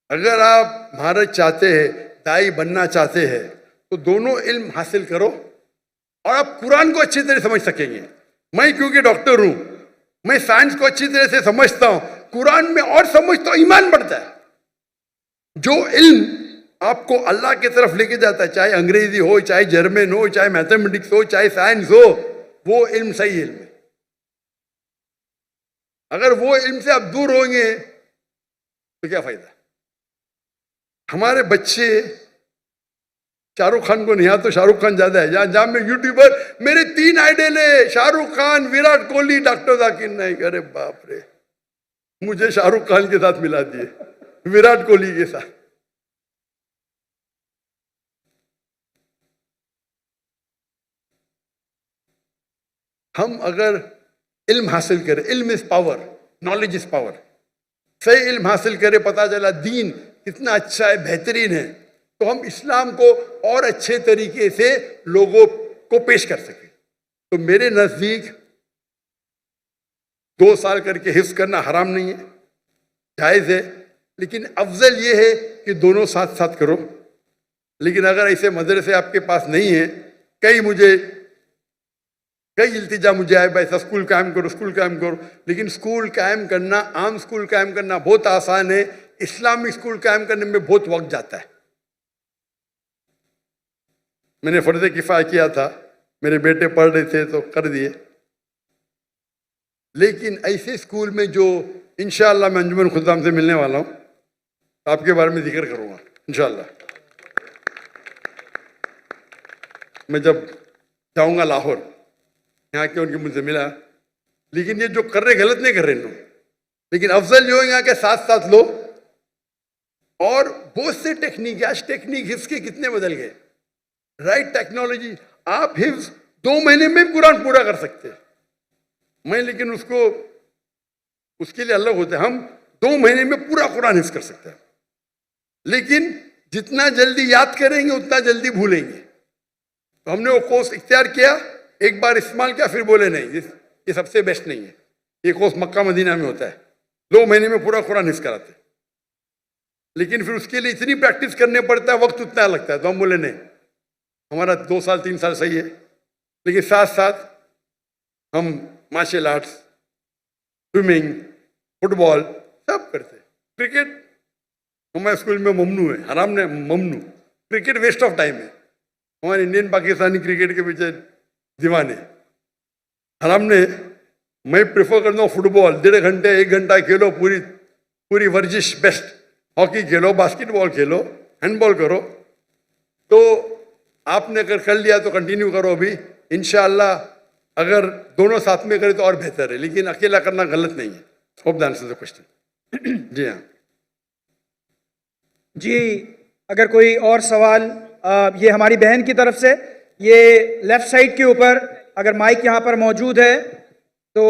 अगर आप महारत चाहते हैं, दाई बनना चाहते हैं, तो दोनों इल्म हासिल करो और आप कुरान को अच्छी तरह समझ सकेंगे। मैं क्योंकि डॉक्टर हूं, मैं साइंस को अच्छी तरह से समझता हूं, कुरान में और समझता हूं, ईमान बढ़ता है। जो इल्म आपको अल्लाह की तरफ लेके जाता है, चाहे अंग्रेजी हो, चाहे जर्मन हो, चाहे मैथमेटिक्स हो, चाहे साइंस हो, वो इल्म सही इल्म है। अगर वो इल्म से आप दूर होंगे तो क्या फायदा? हमारे बच्चे शाहरुख खान को नहीं, यहाँ तो शाहरुख खान ज्यादा है, जहां में यूट्यूबर, मेरे 3 आइडल है, शाहरुख खान, विराट कोहली, डॉक्टर जाकिर नाइक। अरे बाप रे, मुझे शाहरुख खान के साथ मिला दिए, विराट कोहली के साथ। हम अगर इल्म हासिल करें, इल्म is power, knowledge is power, सही इल्म हासिल करें, पता चला दीन कितना अच्छा है, बेहतरीन है, तो हम इस्लाम को और अच्छे तरीके से लोगों को पेश कर सकें। तो मेरे नजदीक 2 साल करके हिफ्ज करना हराम नहीं है, जायज है, लेकिन अफजल ये है कि दोनों साथ साथ करो। लेकिन अगर ऐसे मदरसे आपके पास नहीं है, कई इल्तिजा मुझे आए, भाई स्कूल कायम करो, स्कूल कायम करो, लेकिन स्कूल कायम करना, आम स्कूल कायम करना बहुत आसान है, इस्लामिक स्कूल कायम करने में बहुत वक्त जाता है। मैंने फर्ज किफाया किया था, मेरे बेटे पढ़ रहे थे तो कर दिए, लेकिन ऐसे स्कूल में जो इंशाअल्लाह मैं अंजुमन खुदाम से मिलने वाला हूँ, तो आपके बारे में जिक्र करूँगा इंशाअल्लाह। मैं जब जाऊँगा लाहौर, यहाँ के उनके मुझसे मिला, लेकिन ये जो कर रहे गलत नहीं कर रहे लोग, लेकिन अफजल जो है यहाँ के साथ साथ लो। और बहुत से टेक्निक, आज टेक्निक हिफ्ज के कितने बदल गए, राइट टेक्नोलॉजी, आप हिफ्ज 2 महीने में कुरान पूरा कर सकते हैं। मैं लेकिन उसके लिए अलग होता है, हम 2 महीने में पूरा कुरान हिफ्ज कर सकते हैं, लेकिन जितना जल्दी याद करेंगे उतना जल्दी भूलेंगे। तो हमने वो कोर्स इख्तियार किया, एक बार इस्तेमाल किया, फिर बोले नहीं ये सबसे बेस्ट नहीं है। ये कोर्स मक्का मदीना में होता है, 2 महीने में पूरा कुरान हिफ्ज कराते हैं, लेकिन फिर उसके लिए इतनी प्रैक्टिस करने पड़ता है, वक्त उतना लगता है। तो हम बोले नहीं, हमारा 2 साल 3 साल सही है, लेकिन साथ साथ हम मार्शल आर्ट्स, स्विमिंग, फुटबॉल सब करते हैं, क्रिकेट हमारे स्कूल में ममनू है, हराम ने ममनू। क्रिकेट वेस्ट ऑफ टाइम है, हमारे इंडियन पाकिस्तानी क्रिकेट के पीछे दीवाने। हराम ने, मैं प्रेफर करता हूँ फुटबॉल, 1.5 घंटे 1 घंटा खेलो, पूरी पूरी वर्जिश बेस्ट। हॉकी खेलो, बास्केटबॉल खेलो, हैंडबॉल करो। तो आपने अगर कर लिया तो कंटिन्यू करो अभी, इंशाअल्लाह अगर दोनों साथ में करें तो और बेहतर है, लेकिन अकेला करना गलत नहीं है। Hope that answers the question. जी हाँ जी, अगर कोई और सवाल, ये हमारी बहन की तरफ से, ये लेफ्ट साइड के ऊपर अगर माइक यहाँ पर मौजूद है तो।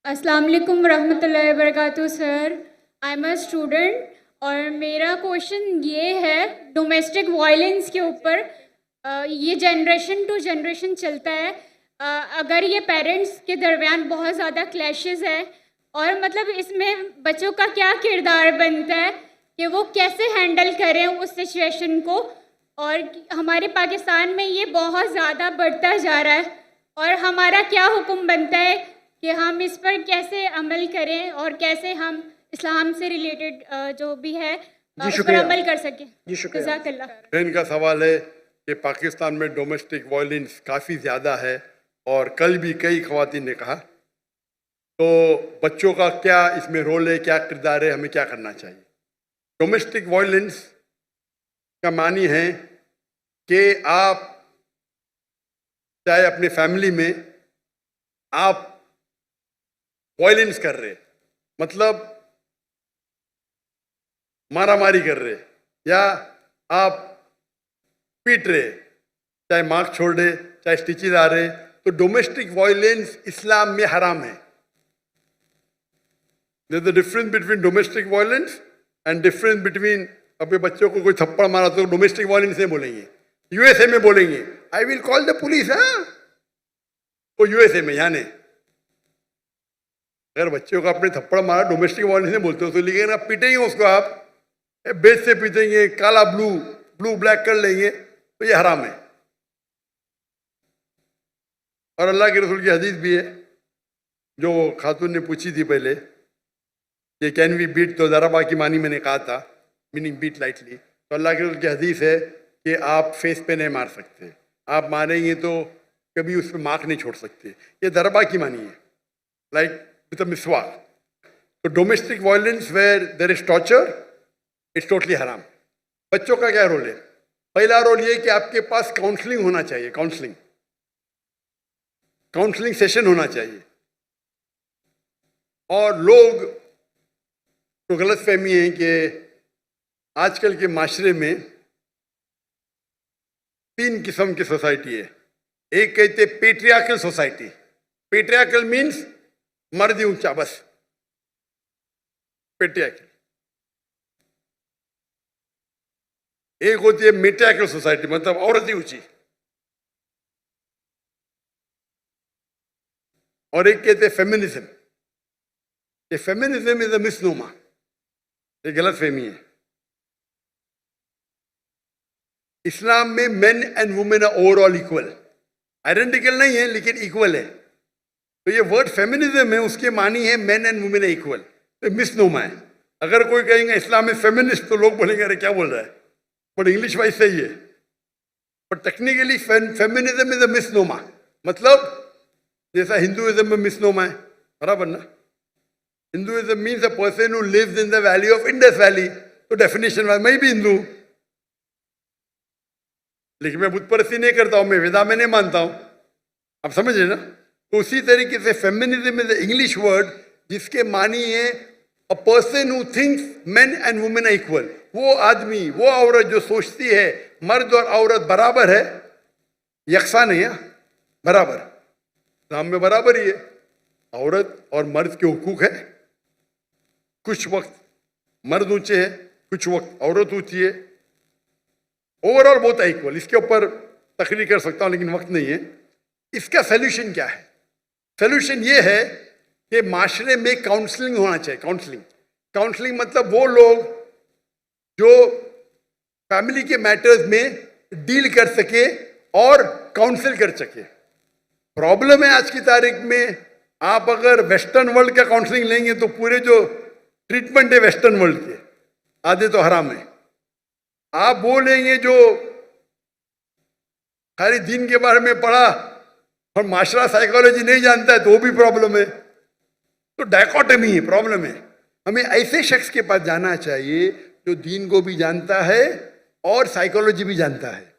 अस्सलाम वालेकुम रहमतुल्लाहि व बरकातहू sir, I am a student और मेरा क्वेश्चन ये है डोमेस्टिक वायलेंस के ऊपर। ये जनरेशन टू जनरेशन चलता है। अगर ये पेरेंट्स के दरमियान बहुत ज़्यादा क्लैशेस है और मतलब इसमें बच्चों का क्या किरदार बनता है कि वो कैसे हैंडल करें उस सिचुएशन को, और हमारे पाकिस्तान में ये बहुत ज़्यादा बढ़ता जा रहा है और हमारा क्या हुक्म बनता है कि हम इस पर कैसे अमल करें और कैसे हम इस्लाम से रिलेटेड जो भी है उस पर अमल कर सकें। जी शुक्रिया। जज़ाकल्लाह। बहन का सवाल है कि पाकिस्तान में डोमेस्टिक वायलेंस काफ़ी ज़्यादा है और कल भी कई ख़वातीन ने कहा, तो बच्चों का क्या इसमें रोल है, क्या किरदार है, हमें क्या करना चाहिए। डोमेस्टिक वायलेंस का मानी है कि आप चाहे अपने फैमिली में आप वायलेंस कर रहे, मतलब मारामारी कर रहे या आप पीट रहे, चाहे मार्क छोड़ रहे, चाहे स्टिचेज आ रहे, तो डोमेस्टिक वायलेंस इस्लाम में हराम है। There is the difference between domestic violence and difference between, अपने बच्चों को कोई थप्पड़ मारा तो डोमेस्टिक वायलेंस नहीं बोलेंगे, यूएसए में बोलेंगे I will call the police. हाँ, वो यूएसए में, यहाँ नहीं। अगर बच्चों को आपने थप्पड़ मारा डोमेस्टिक वायलेंस नहीं बोलते हो, तो लेकिन आप पीटेंगे उसको, आप बेच से पीटेंगे, काला ब्लू ब्लू ब्लैक कर लेंगे, तो ये हराम है। और अल्लाह के रसूल की हदीस भी है जो खातून ने पूछी थी पहले कि कैन वी बीट, तो ज़राबा की मानी मैंने कहा था, मीनिंग बीट लाइटली। तो अल्लाह के रसूल की हदीस है कि आप फेस पे नहीं मार सकते, आप मारेंगे तो कभी उस पर मार्क नहीं छोड़ सकते। ये ज़राबा की मानी है, लाइक विद अ मिसवाक। तो domestic violence where there is torture it's totally हराम। बच्चों का क्या रोल है? पहला रोल ये कि आपके पास काउंसलिंग होना चाहिए, काउंसलिंग सेशन होना चाहिए। और लोग तो गलत फहमी है कि आजकल के माशरे में 3 किस्म की सोसाइटी है। एक कहते पेट्रियार्कल सोसाइटी, पेट्रियार्कल मीन्स मर्द ही ऊंचा, बस पेट्रियार्कल। एक होती है मेट्रियार्कल सोसाइटी, मतलब औरत ही ऊंची। और एक कहते हैं फेमिनिज्म। ये फेमिनिज्म इज अ मिसनोमा, ये गलत फहमी है। इस्लाम में men and women are overall equal, identical नहीं है लेकिन इक्वल है। तो ये वर्ड फेमिनिज्म है, उसके मानी है मेन एंड वुमेन इक्वल, तो मिसनोमा है। अगर कोई कहेंगे इस्लाम में फेमिनिस्ट, तो लोग बोलेंगे अरे क्या बोल रहा है, बट इंग्लिश वाइज सही है। But technically feminism is a misnomer, मतलब जैसा हिंदुइज्म में मिसनोमा है, बराबर ना। Hinduism means a person who lives in the valley of Indus valley, तो डेफिनेशन वाइज मैं भी हिंदू, लेकिन मैं बुत परस्ती नहीं करता हूं, मैं वेदा में नहीं मानता हूं। आप समझ रहे ना। तो उसी तरीके से फेमिनिज्म इज इंग्लिश वर्ड जिसके मानी है a person who thinks men and women are equal. वो आदमी, वो औरत जो सोचती है मर्द और औरत बराबर है, यकसा नहीं है, बराबर, इस्लाम में बराबर ही है। औरत और मर्द के हुकूक है, कुछ वक्त मर्द ऊंचे है, कुछ वक्त औरत ऊंची है, ओवरऑल बहुत है इक्वल। इसके ऊपर तकरीर कर सकता हूं लेकिन वक्त नहीं है। इसका सोल्यूशन क्या है? सोल्यूशन ये है कि माशरे में काउंसलिंग होना चाहिए। काउंसलिंग मतलब वो लोग जो फैमिली के मैटर्स में डील कर सके और काउंसिल कर सके। प्रॉब्लम है आज की तारीख में, आप अगर वेस्टर्न वर्ल्ड का काउंसलिंग लेंगे तो पूरे जो ट्रीटमेंट है वेस्टर्न वर्ल्ड के, आधे तो हराम है। आप बोलेंगे जो खाली दीन के बारे में पढ़ा और माशरा साइकोलॉजी नहीं जानता है तो वो भी प्रॉब्लम है। तो डायकोटमी है, प्रॉब्लम है। हमें ऐसे शख्स के पास जाना चाहिए जो दीन को भी जानता है और साइकोलॉजी भी जानता है,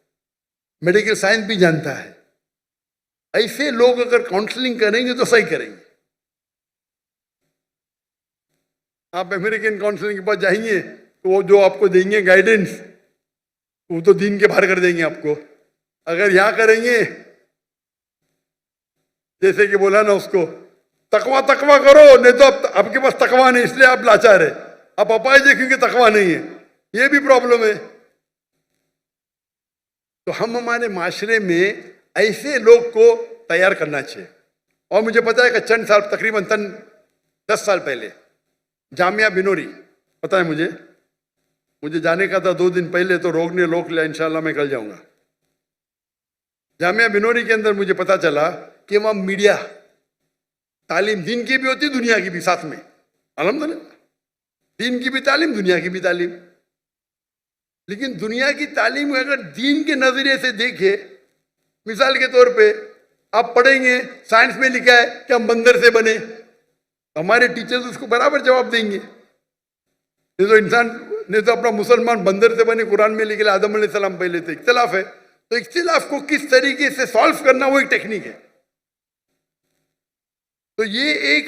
मेडिकल साइंस भी जानता है। ऐसे लोग अगर काउंसलिंग करेंगे तो सही करेंगे। आप अमेरिकन काउंसलिंग के पास जाएंगे तो वो जो आपको देंगे गाइडेंस वो तो दीन के बाहर कर देंगे आपको। अगर यहाँ करेंगे जैसे कि बोला ना उसको, तकवा तकवा करो, नहीं तो आपके पास तकवा नहीं इसलिए आप लाचार है, आप अपाय देखेंगे तकवा नहीं है, ये भी प्रॉब्लम है। तो हम हमारे माशरे में ऐसे लोग को तैयार करना चाहिए। और मुझे पता है कि चंद साल, तकरीबन 10 साल पहले जामिया बिनोरी, पता है मुझे जाने का था 2 दिन पहले, तो रोक लिया, इंशाल्लाह मैं कल जाऊंगा। जामिया बिनोरी के अंदर मुझे पता चला कि वहाँ मीडिया तालीम दीन की भी होती, दुनिया की भी साथ में, अल्हम्दुलिल्लाह, दीन की भी तालीम, दुनिया की भी तालीम। लेकिन दुनिया की तालीम अगर दीन के नजरिए से देखे, मिसाल के तौर पे आप पढ़ेंगे, साइंस में लिखा है कि हम बंदर से बने, हमारे टीचर्स उसको बराबर जवाब देंगे। नहीं तो अपना मुसलमान बंदर से बने, कुरान में लिखे आदम अलैहिस्सलाम पहले थे। इख्तिलाफ है, तो इख्तिलाफ को किस तरीके से सॉल्व करना वो एक टेक्निक है। तो ये एक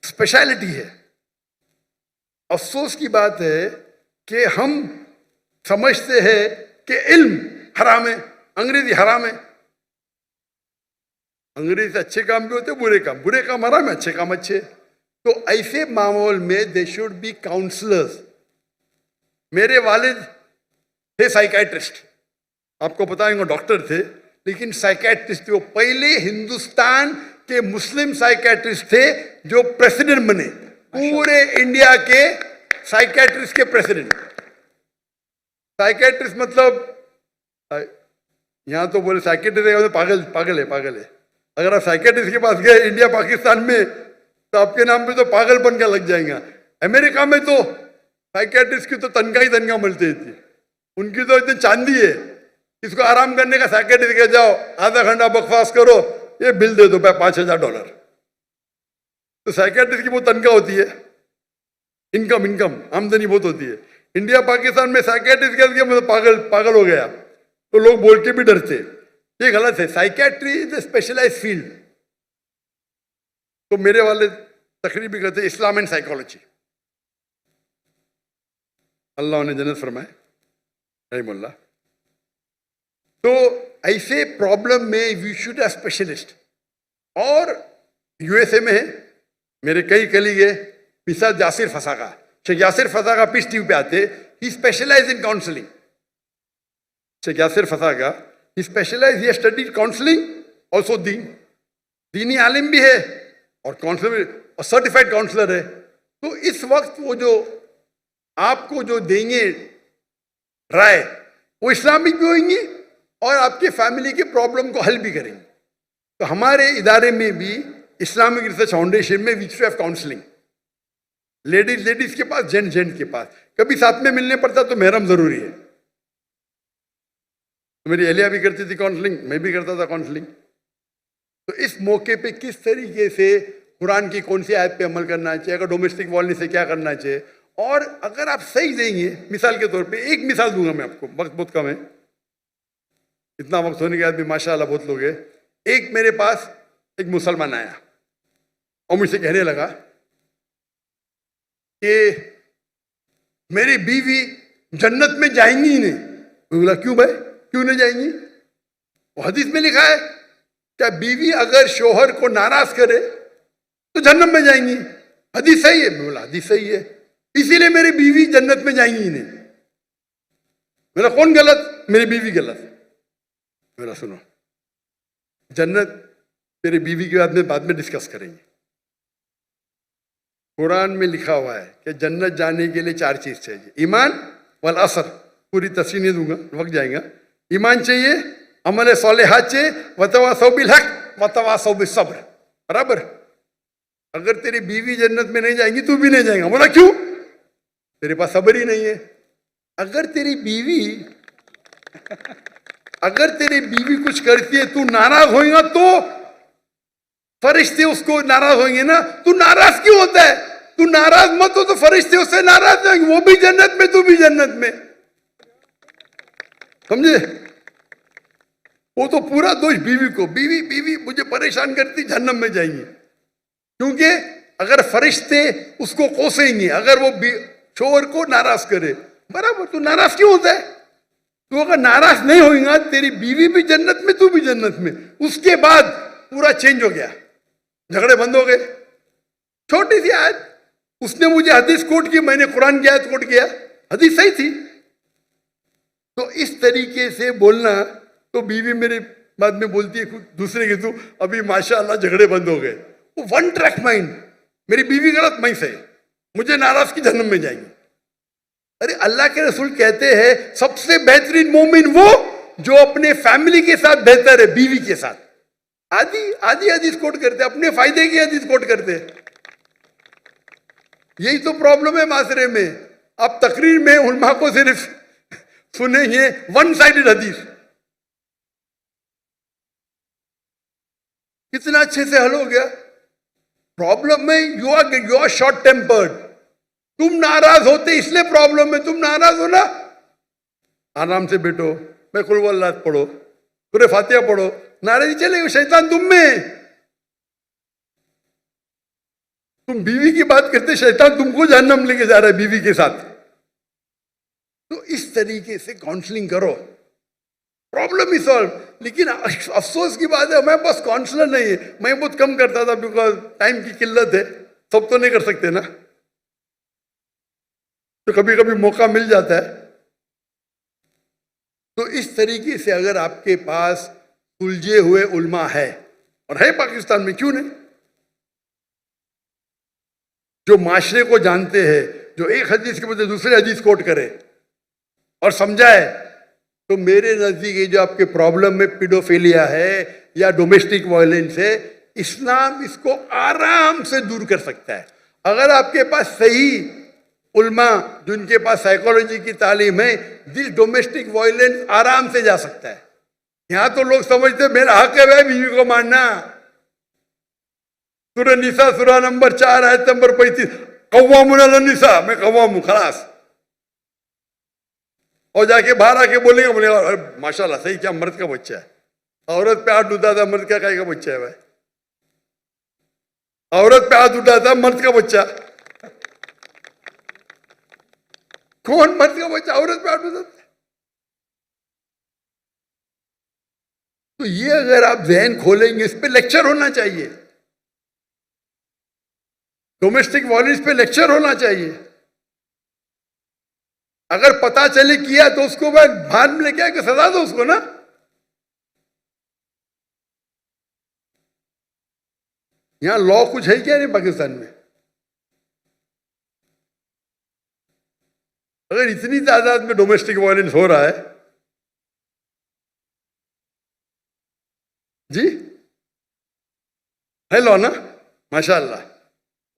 स्पेशलिटी है। अफसोस की बात है कि हम समझते हैं कि इल्म हराम है, अंग्रेजी हराम है। अंग्रेजी से अच्छे काम भी होते, बुरे काम हराम है, अच्छे काम अच्छे। तो ऐसे माहौल में दे शुड बी काउंसलर्स। मेरे वालिद थे साइकेट्रिस्ट, आपको पता है वो डॉक्टर थे, लेकिन साइकेट्रिस्ट थे। वो पहले हिंदुस्तान के मुस्लिम साइकेट्रिस्ट थे जो प्रेसिडेंट बने, पूरे इंडिया के साइकेट्रिस्ट के प्रेसिडेंट। साइकेट्रिस्ट मतलब यहां तो बोले साइकेट्रिस्ट पागल है। अगर आप साइकेट्रिस्ट के पास गए इंडिया पाकिस्तान में तो आपके नाम पे तो पागलपन का लग जाएगा। अमेरिका में तो साइकेट्रिस्ट की तो तनख्वाह मिलती थी, उनकी तो इतनी चांदी है। इसको आराम करने का साइकेट्रिस्ट के जाओ, आधा घंटा बकवास करो, ये बिल दे दो $5,000। तो साइकेट्रिस्ट की बहुत तनख्वाह होती है, इनकम आमदनी बहुत होती है। इंडिया पाकिस्तान में साइकेट्रिस्ट कह दिया मतलब पागल हो गया, तो लोग बोल के भी डरते। ये गलत है। Psychiatry is a specialize field. तो मेरे वाले तकरीबी कहते इस्लाम एंड साइकोलॉजी, अल्लाह उन्हें जन्नत फरमाए, रहमुल्लाह। तो ऐसे प्रॉब्लम में वी शुड अ स्पेशलिस्ट। और यूएसए में है, मेरे कई कलीग है, मिसाल Yasir Fazaga, Sheikh Yasir Fazaga Peace TV पे आते, he specialize in counselling. Sheikh Yasir Fazaga he specialize, he studied counselling also दीनी आलिम भी है और काउंसलर और सर्टिफाइड काउंसलर है। तो इस वक्त वो जो आपको जो देंगे राय, वो इस्लामिक भी होंगी और आपके फैमिली के प्रॉब्लम को हल भी करेंगे। तो हमारे इदारे में भी इस्लामिक रिसर्च फाउंडेशन में we should have counselling, ladies के पास, जेंट्स के पास। कभी साथ में मिलने पड़ता तो महरम जरूरी है। तो मेरी एलिया भी करती थी काउंसलिंग, मैं भी करता था काउंसलिंग। तो इस मौके पे किस तरीके से कुरान की कौन सी आयत पे अमल करना चाहिए, अगर डोमेस्टिक वायलेंस से क्या करना चाहिए। और अगर आप सही देंगे, मिसाल के तौर पे एक मिसाल दूंगा मैं आपको, वक्त बहुत कम है, इतना वक्त होने के बाद भी माशाअल्लाह बहुत लोग हैं। एक मेरे पास एक मुसलमान आया और मुझसे कहने लगा कि मेरी बीवी जन्नत में जाएंगी ही नहीं। मैं बोला क्यों भाई, क्यों नहीं जाएंगी? वो हदीस में लिखा है क्या बीवी अगर शोहर को नाराज करे तो जन्नत में जाएंगी, हदीस सही है। मैं बोला हदीस सही है, इसीलिए मेरी बीवी जन्नत में जाएंगी ही नहीं। मेरा कौन गलत? मेरी बीवी गलत। मेरा सुनो, जन्नत तेरी बीवी के बाद में डिस्कस करेंगे। कुरान में लिखा हुआ है कि जन्नत जाने के लिए 4 चीज चाहिए, ईमान वल असर, पूरी तफसीर नहीं दूंगा, वक्त जाएगा। ईमान चाहिए, अमल सालिहात चाहिए, वतवासौ बिल हक वतवासौ बिस सब्र, बराबर। अगर तेरी बीवी जन्नत में नहीं जाएंगी तू भी नहीं जाएगा। बोला क्यों? तेरे पास सब्र ही नहीं है। अगर तेरी बीवी कुछ करती है, तू नाराज होएगा तो फरिश्ते उसको नाराज होंगे ना। तू नाराज क्यों होता है? तू नाराज मत हो तो फरिश्ते उससे नाराज होंगे, वो भी जन्नत में, तू भी जन्नत में। समझे? वो तो पूरा दोष बीवी को, बीवी मुझे परेशान करती, जहन्नम में जाएंगी। क्योंकि अगर फरिश्ते उसको कोसेंगे, अगर वो शोहर को नाराज करे, बराबर। तू नाराज क्यों होता है? तू अगर नाराज नहीं होगा, तेरी बीवी भी जन्नत में, तू भी जन्नत में। उसके बाद पूरा चेंज हो गया, झगड़े बंद हो गए। छोटी सी आयत, उसने मुझे हदीस कोट की, मैंने कुरान की आयत कोट किया, हदीस सही थी। तो इस तरीके से बोलना, तो बीवी मेरे बाद में बोलती है कुछ दूसरे के, तू अभी माशाअल्लाह झगड़े बंद हो गए। वो वन ट्रैक माइंड, मेरी बीवी गलत, मैं सही, मुझे नाराज की जन्नत में जाएंगे। अरे अल्लाह के रसूल कहते हैं सबसे बेहतरीन मोमिन वो जो अपने फैमिली के साथ बेहतर है बीवी के साथ। आधी हदीस कोट करते, अपने फायदे की हदीस कोट करते। यही तो प्रॉब्लम है माशरे में। आप तकरीर में उलमा को सिर्फ सुनेंगे वन साइडेड हदीस। कितना अच्छे से हल हो गया प्रॉब्लम में। यू आर शॉर्ट टेम्पर्ड, तुम नाराज होते इसलिए प्रॉब्लम में। तुम नाराज हो ना, आराम से बैठो, मैं कुल वल्लाह पढ़ो, सूरह फातिहा पढ़ो, नाराजी चलेगी। शैतान तुम में। तुम बीवी की बात करते, शैतान तुमको जहन्नम लेके जा रहा है बीवी के साथ। तो इस तरीके से काउंसलिंग करो, प्रॉब्लम ही सॉल्व। लेकिन अफसोस की बात है, मैं बस काउंसलर नहीं है, मैं बहुत कम करता था, बिकॉज टाइम की किल्लत है, सब तो नहीं कर सकते ना। तो कभी कभी मौका मिल जाता है। तो इस तरीके से अगर आपके पास उलझे हुए उल्मा है, और है पाकिस्तान में, क्यों नहीं, जो माशरे को जानते हैं, जो एक हदीस के बदले दूसरे हदीस कोट करे और समझाए, तो मेरे नजदीक ये जो आपके प्रॉब्लम में पीडोफिलिया है या डोमेस्टिक वायलेंस है, इस्लाम इसको आराम से दूर कर सकता है। अगर आपके पास सही उल्मा जिनके पास साइकोलॉजी की तालीम है, दिस डोमेस्टिक वायलेंस आराम से जा सकता है। यहां तो लोग समझते मेरा हक है भाई बीवी को मारना। सूरह निसा सूरह नंबर 4 आयत नंबर 35, कव्वामुन अलन निसा, मैं कव्वाम हूं, खलास। और जाके बाहर आके बोलेगा अरे माशाल्लाह सही, क्या मर्द का बच्चा है। औरत पे हाथ उठाता, मर्द का काय का बच्चा है भाई। औरत पे हाथ उठाता, मर्द का बच्चा। कौन मर्द का बच्चा औरत पे हाथ उठाता? तो ये अगर आप जहन खोलेंगे, इस पे लेक्चर होना चाहिए, डोमेस्टिक वायलेंस पे लेक्चर होना चाहिए। अगर पता चले किया तो उसको भान में लेके आके सजा दो उसको ना। यहां लॉ कुछ है क्या नहीं पाकिस्तान में? अगर इतनी तादाद में डोमेस्टिक वायलेंस हो रहा है जी, है लॉ ना, माशाअल्लाह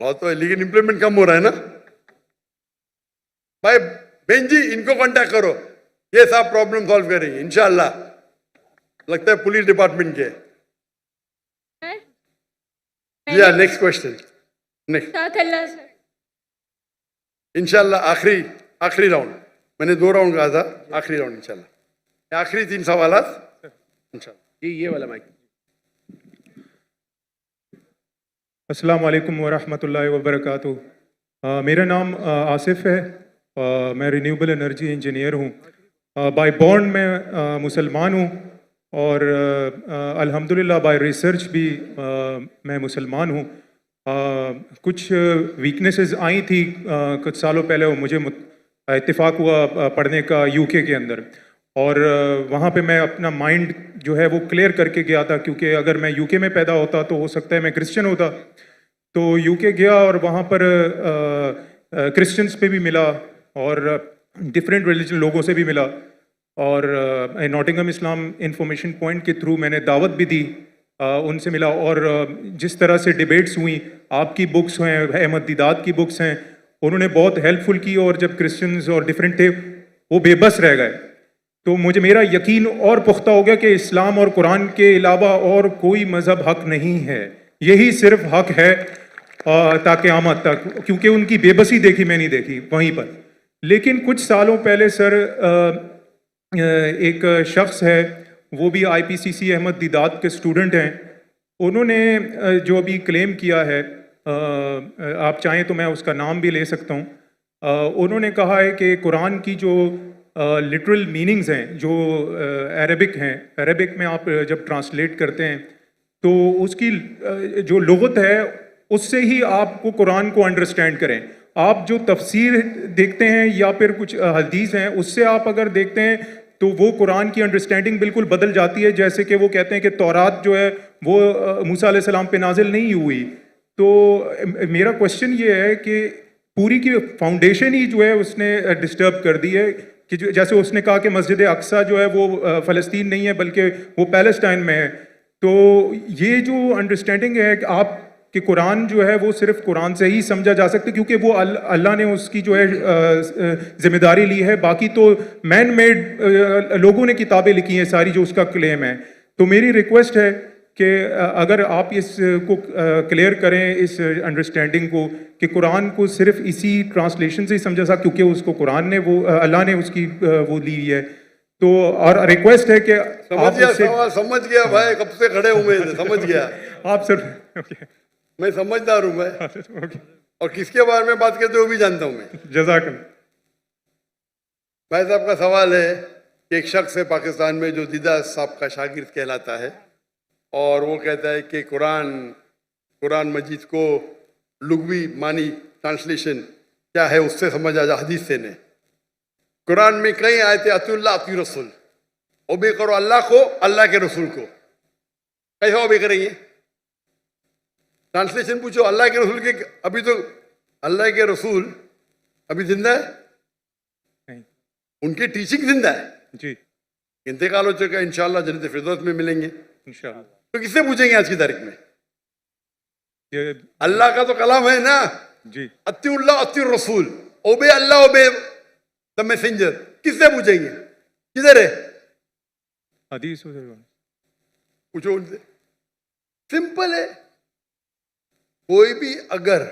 लॉ तो है, लेकिन इंप्लीमेंट कम हो रहा है ना भाई। बेन जी इनको कांटेक्ट करो, ये सब प्रॉब्लम सॉल्व करेंगे इंशाअल्लाह। लगता है पुलिस डिपार्टमेंट के। या नेक्स्ट क्वेश्चन, नेक्स्ट सर। इंशाअल्लाह आखिरी राउंड, मैंने 2 राउंड कहा था, आखिरी राउंड इंशाअल्लाह। आखिरी 3 सवाल इंशाअल्लाह। ये वाला माइक। अस्सलाम वालेकुम वरहमतुल्लाहि वबरकातुहू। मेरा नाम आसिफ है, मैं रिन्यूएबल एनर्जी इंजीनियर हूँ। बाय बॉर्न मैं मुसलमान हूँ और अल्हम्दुलिल्लाह बाय रिसर्च भी मैं मुसलमान हूँ। कुछ वीकनेसेस आई थी कुछ सालों पहले, मुझे इत्तेफाक हुआ पढ़ने का यूके के अंदर, और वहाँ पे मैं अपना माइंड जो है वो क्लियर करके गया था, क्योंकि अगर मैं यूके में पैदा होता तो हो सकता है मैं क्रिश्चियन होता। तो यूके गया और वहाँ पर क्रिश्चियंस पे भी मिला और डिफरेंट रिलीजन लोगों से भी मिला, और नॉटिंघम इस्लाम इंफॉर्मेशन पॉइंट के थ्रू मैंने दावत भी दी उनसे मिला, और जिस तरह से डिबेट्स हुई, आपकी बुक्स हैं, अहमद दीदात की बुक्स हैं, उन्होंने बहुत हेल्पफुल की, और जब क्रिश्चियंस और डिफरेंट थे वो बेबस रह गए। तो मेरा यकीन और पुख्ता हो गया कि इस्लाम और कुरान के अलावा और कोई मज़हब हक नहीं है, यही सिर्फ हक है ताकि क़यामत तक, क्योंकि उनकी बेबसी देखी मैंने देखी वहीं पर। लेकिन कुछ सालों पहले सर एक शख्स है, वो भी IPCC अहमद दीदात के स्टूडेंट हैं, उन्होंने जो अभी क्लेम किया है, आप चाहें तो मैं उसका नाम भी ले सकता हूँ। उन्होंने कहा है कि कुरान की जो लिटरल मीनिंग्स हैं, जो अरबिक हैं, अरबिक में आप जब ट्रांसलेट करते हैं तो उसकी जो लुगत है उससे ही आपको कुरान को अंडरस्टैंड करें। आप जो तफसीर देखते हैं या फिर कुछ हदीस हैं, उससे आप अगर देखते हैं तो वो कुरान की अंडरस्टैंडिंग बिल्कुल बदल जाती है। जैसे कि वो कहते हैं कि तौरात जो है वो मूसा अलैहिस्सलाम पे नाजिल नहीं हुई। तो मेरा क्वेश्चन ये है कि पूरी की फाउंडेशन ही जो है उसने डिस्टर्ब कर दी है, कि जैसे उसने कहा कि मस्जिद अक्सा जो है वो फ़लस्तीन नहीं है बल्कि वो पैलेस्टाइन में है। तो ये जो अंडरस्टैंडिंग है कि आप कि कुरान जो है वो सिर्फ कुरान से ही समझा जा सकता है, क्योंकि वो अल्लाह ने उसकी जो है जिम्मेदारी ली है, बाकी तो मैन मेड लोगों ने किताबें लिखी हैं सारी जो उसका क्लेम है। तो मेरी रिक्वेस्ट है कि अगर आप इसको क्लियर करें, इस अंडरस्टैंडिंग को, कि कुरान को सिर्फ इसी ट्रांसलेशन से ही समझा सकता, क्योंकि उसको कुरान ने वो अल्लाह ने उसकी वो ली है। तो और रिक्वेस्ट है कि समझ गया सवाल, समझ गया भाई, कब से खड़े हुए थे, समझ गया आप सर। मैं समझदार हूँ मैं, और किसके बारे में बात करते हो भी जानता हूँ मैं। जज़ाकल्लाह। भाई साहब का सवाल है कि एक शख्स है पाकिस्तान में जो दीदा साहब का शागिर्द कहलाता है, और वो कहता है कि कुरान मजीद को लुग़वी मानी ट्रांसलेशन क्या है उससे समझ आ जा, हदीस से नहीं। कुरान में कई आयतें अतिउल्लाह अति रसूल, ओबे करो अल्लाह को, अल्लाह के रसूल को। कैसे ओबे करेंगे? ट्रांसलेशन पूछो अल्लाह के रसूल के, अभी तो अल्लाह के रसूल अभी जिंदा है नहीं, उनकी टीचिंग जिंदा है जी, इंतकाल हो चुका है, इंशाल्लाह जन्नत फिरदौस में मिलेंगे इंशाअल्लाह। तो किससे पूछेंगे आज की तारीख में? ये अल्लाह का तो कलाम है ना, जी, अतिउल्लाह अति रसूल, ओबे अल्लाह ओबे द मैसेंजर। किससे पूछेंगे? किधर है? हदीस पूछो उनसे, सिंपल है। कोई भी अगर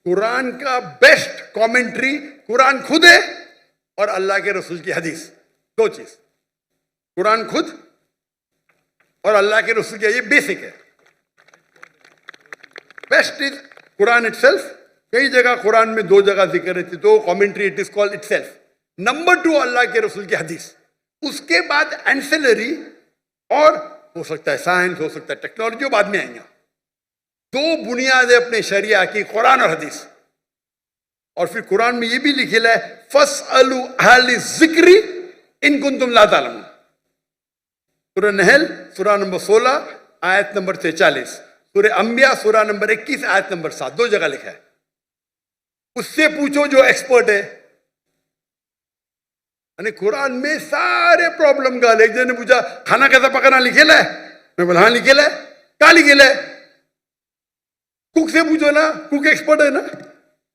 कुरान का बेस्ट कमेंट्री कुरान खुद है और अल्लाह के रसूल की हदीस, दो चीज, कुरान खुद और अल्लाह के रसूल की, ये बेसिक है। Best is Quran itself. कई जगह कुरान में दो जगह जिक्र है, तो commentary it is called itself. Number 2 अल्लाह के रसूल की हदीस, उसके बाद एंसेलरी, और हो सकता है साइंस, हो सकता है टेक्नोलॉजी, बाद में आएंगे। दो बुनियाद है अपने शरिया की, कुरान और हदीस। और फिर कुरान में ये भी लिखा है फसअलु अहले ज़िक्री इन कुंतुम ला तालमून। सूरह नहल सूरह नंबर 16 आयत नंबर 43, सूरह अंबिया सूरह नंबर 21 आयत नंबर 7, दो जगह लिखा है। उससे पूछो जो एक्सपर्ट है। यानी कुरान में सारे प्रॉब्लम का, एक जन ने पूछा खाना कैसा पकाना लिखेला है, मैं बोला हाँ लिखेला है। क्या लिखेला है? कुक से पूछो ना, कुक एक्सपर्ट है ना।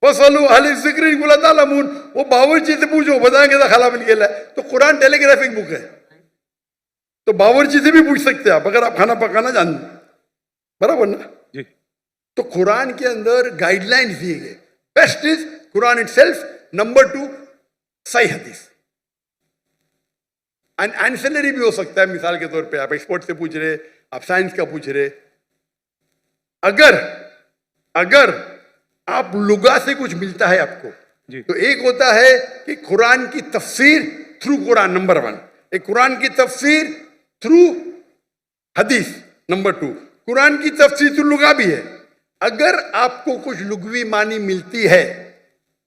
फसलू अहले ज़िक्री इन कुंतुम ला तालमून, वो बावर्ची से पूछो बताएंगे कैसा खाना में लिखेला है। तो कुरान टेलीग्राफिक बुक है, तो बावर्ची से भी पूछ सकते हैं आप अगर आप खाना पकाना जानते, बराबर ना जी। तो कुरान के अंदर गाइडलाइंस दिए गए। Best is Quran itself, number 2 सही हदीस। एंड एंसेलरी भी हो सकता है, मिसाल के तौर पे आप एक्सपर्ट से पूछ रहे, आप साइंस का पूछ रहे। अगर आप लुगा से कुछ मिलता है आपको जी। तो एक होता है कि कुरान की तफसीर थ्रू कुरान, नंबर 1, एक कुरान की तफसीर थ्रू हदीस, नंबर 2 कुरान की तफसीर थ्रू लुगा भी है। अगर आपको कुछ लुगवी मानी मिलती है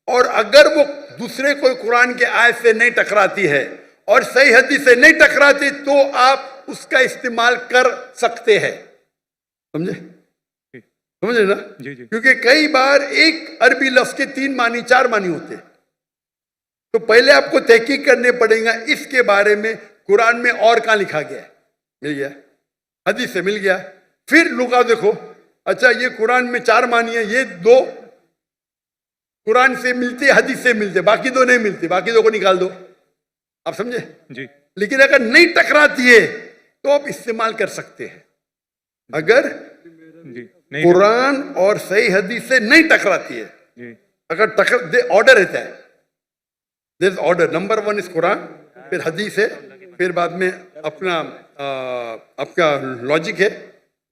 और अगर वो दूसरे कोई कुरान के आयत से नहीं टकराती है और सही हदीस से नहीं टकराती, तो आप उसका इस्तेमाल कर सकते हैं। समझे ना? जी जी। क्योंकि कई बार एक अरबी लफ्ज के 3 मानी 4 मानी होते हैं, तो पहले आपको तहकीक करने पड़ेगा इसके बारे में कुरान में और कहाँ लिखा गया है। मिल गया? हदीस से मिल गया। फिर लुगा देखो, अच्छा ये कुरान में 4 मानी है, ये 2 कुरान से मिलते, हदीस से मिलते, बाकी 2 नहीं मिलते, बाकी 2 को निकाल दो। आप समझे? जी लेकिन अगर नहीं टकराती है तो आप इस्तेमाल कर सकते हैं। अगर जी नहीं कुरान और सही हदीस से नहीं टकराती है, जी अगर ऑर्डर रहता है, there is order, number 1 is कुरान, फिर हदीस है, फिर बाद में अपना आपका लॉजिक है।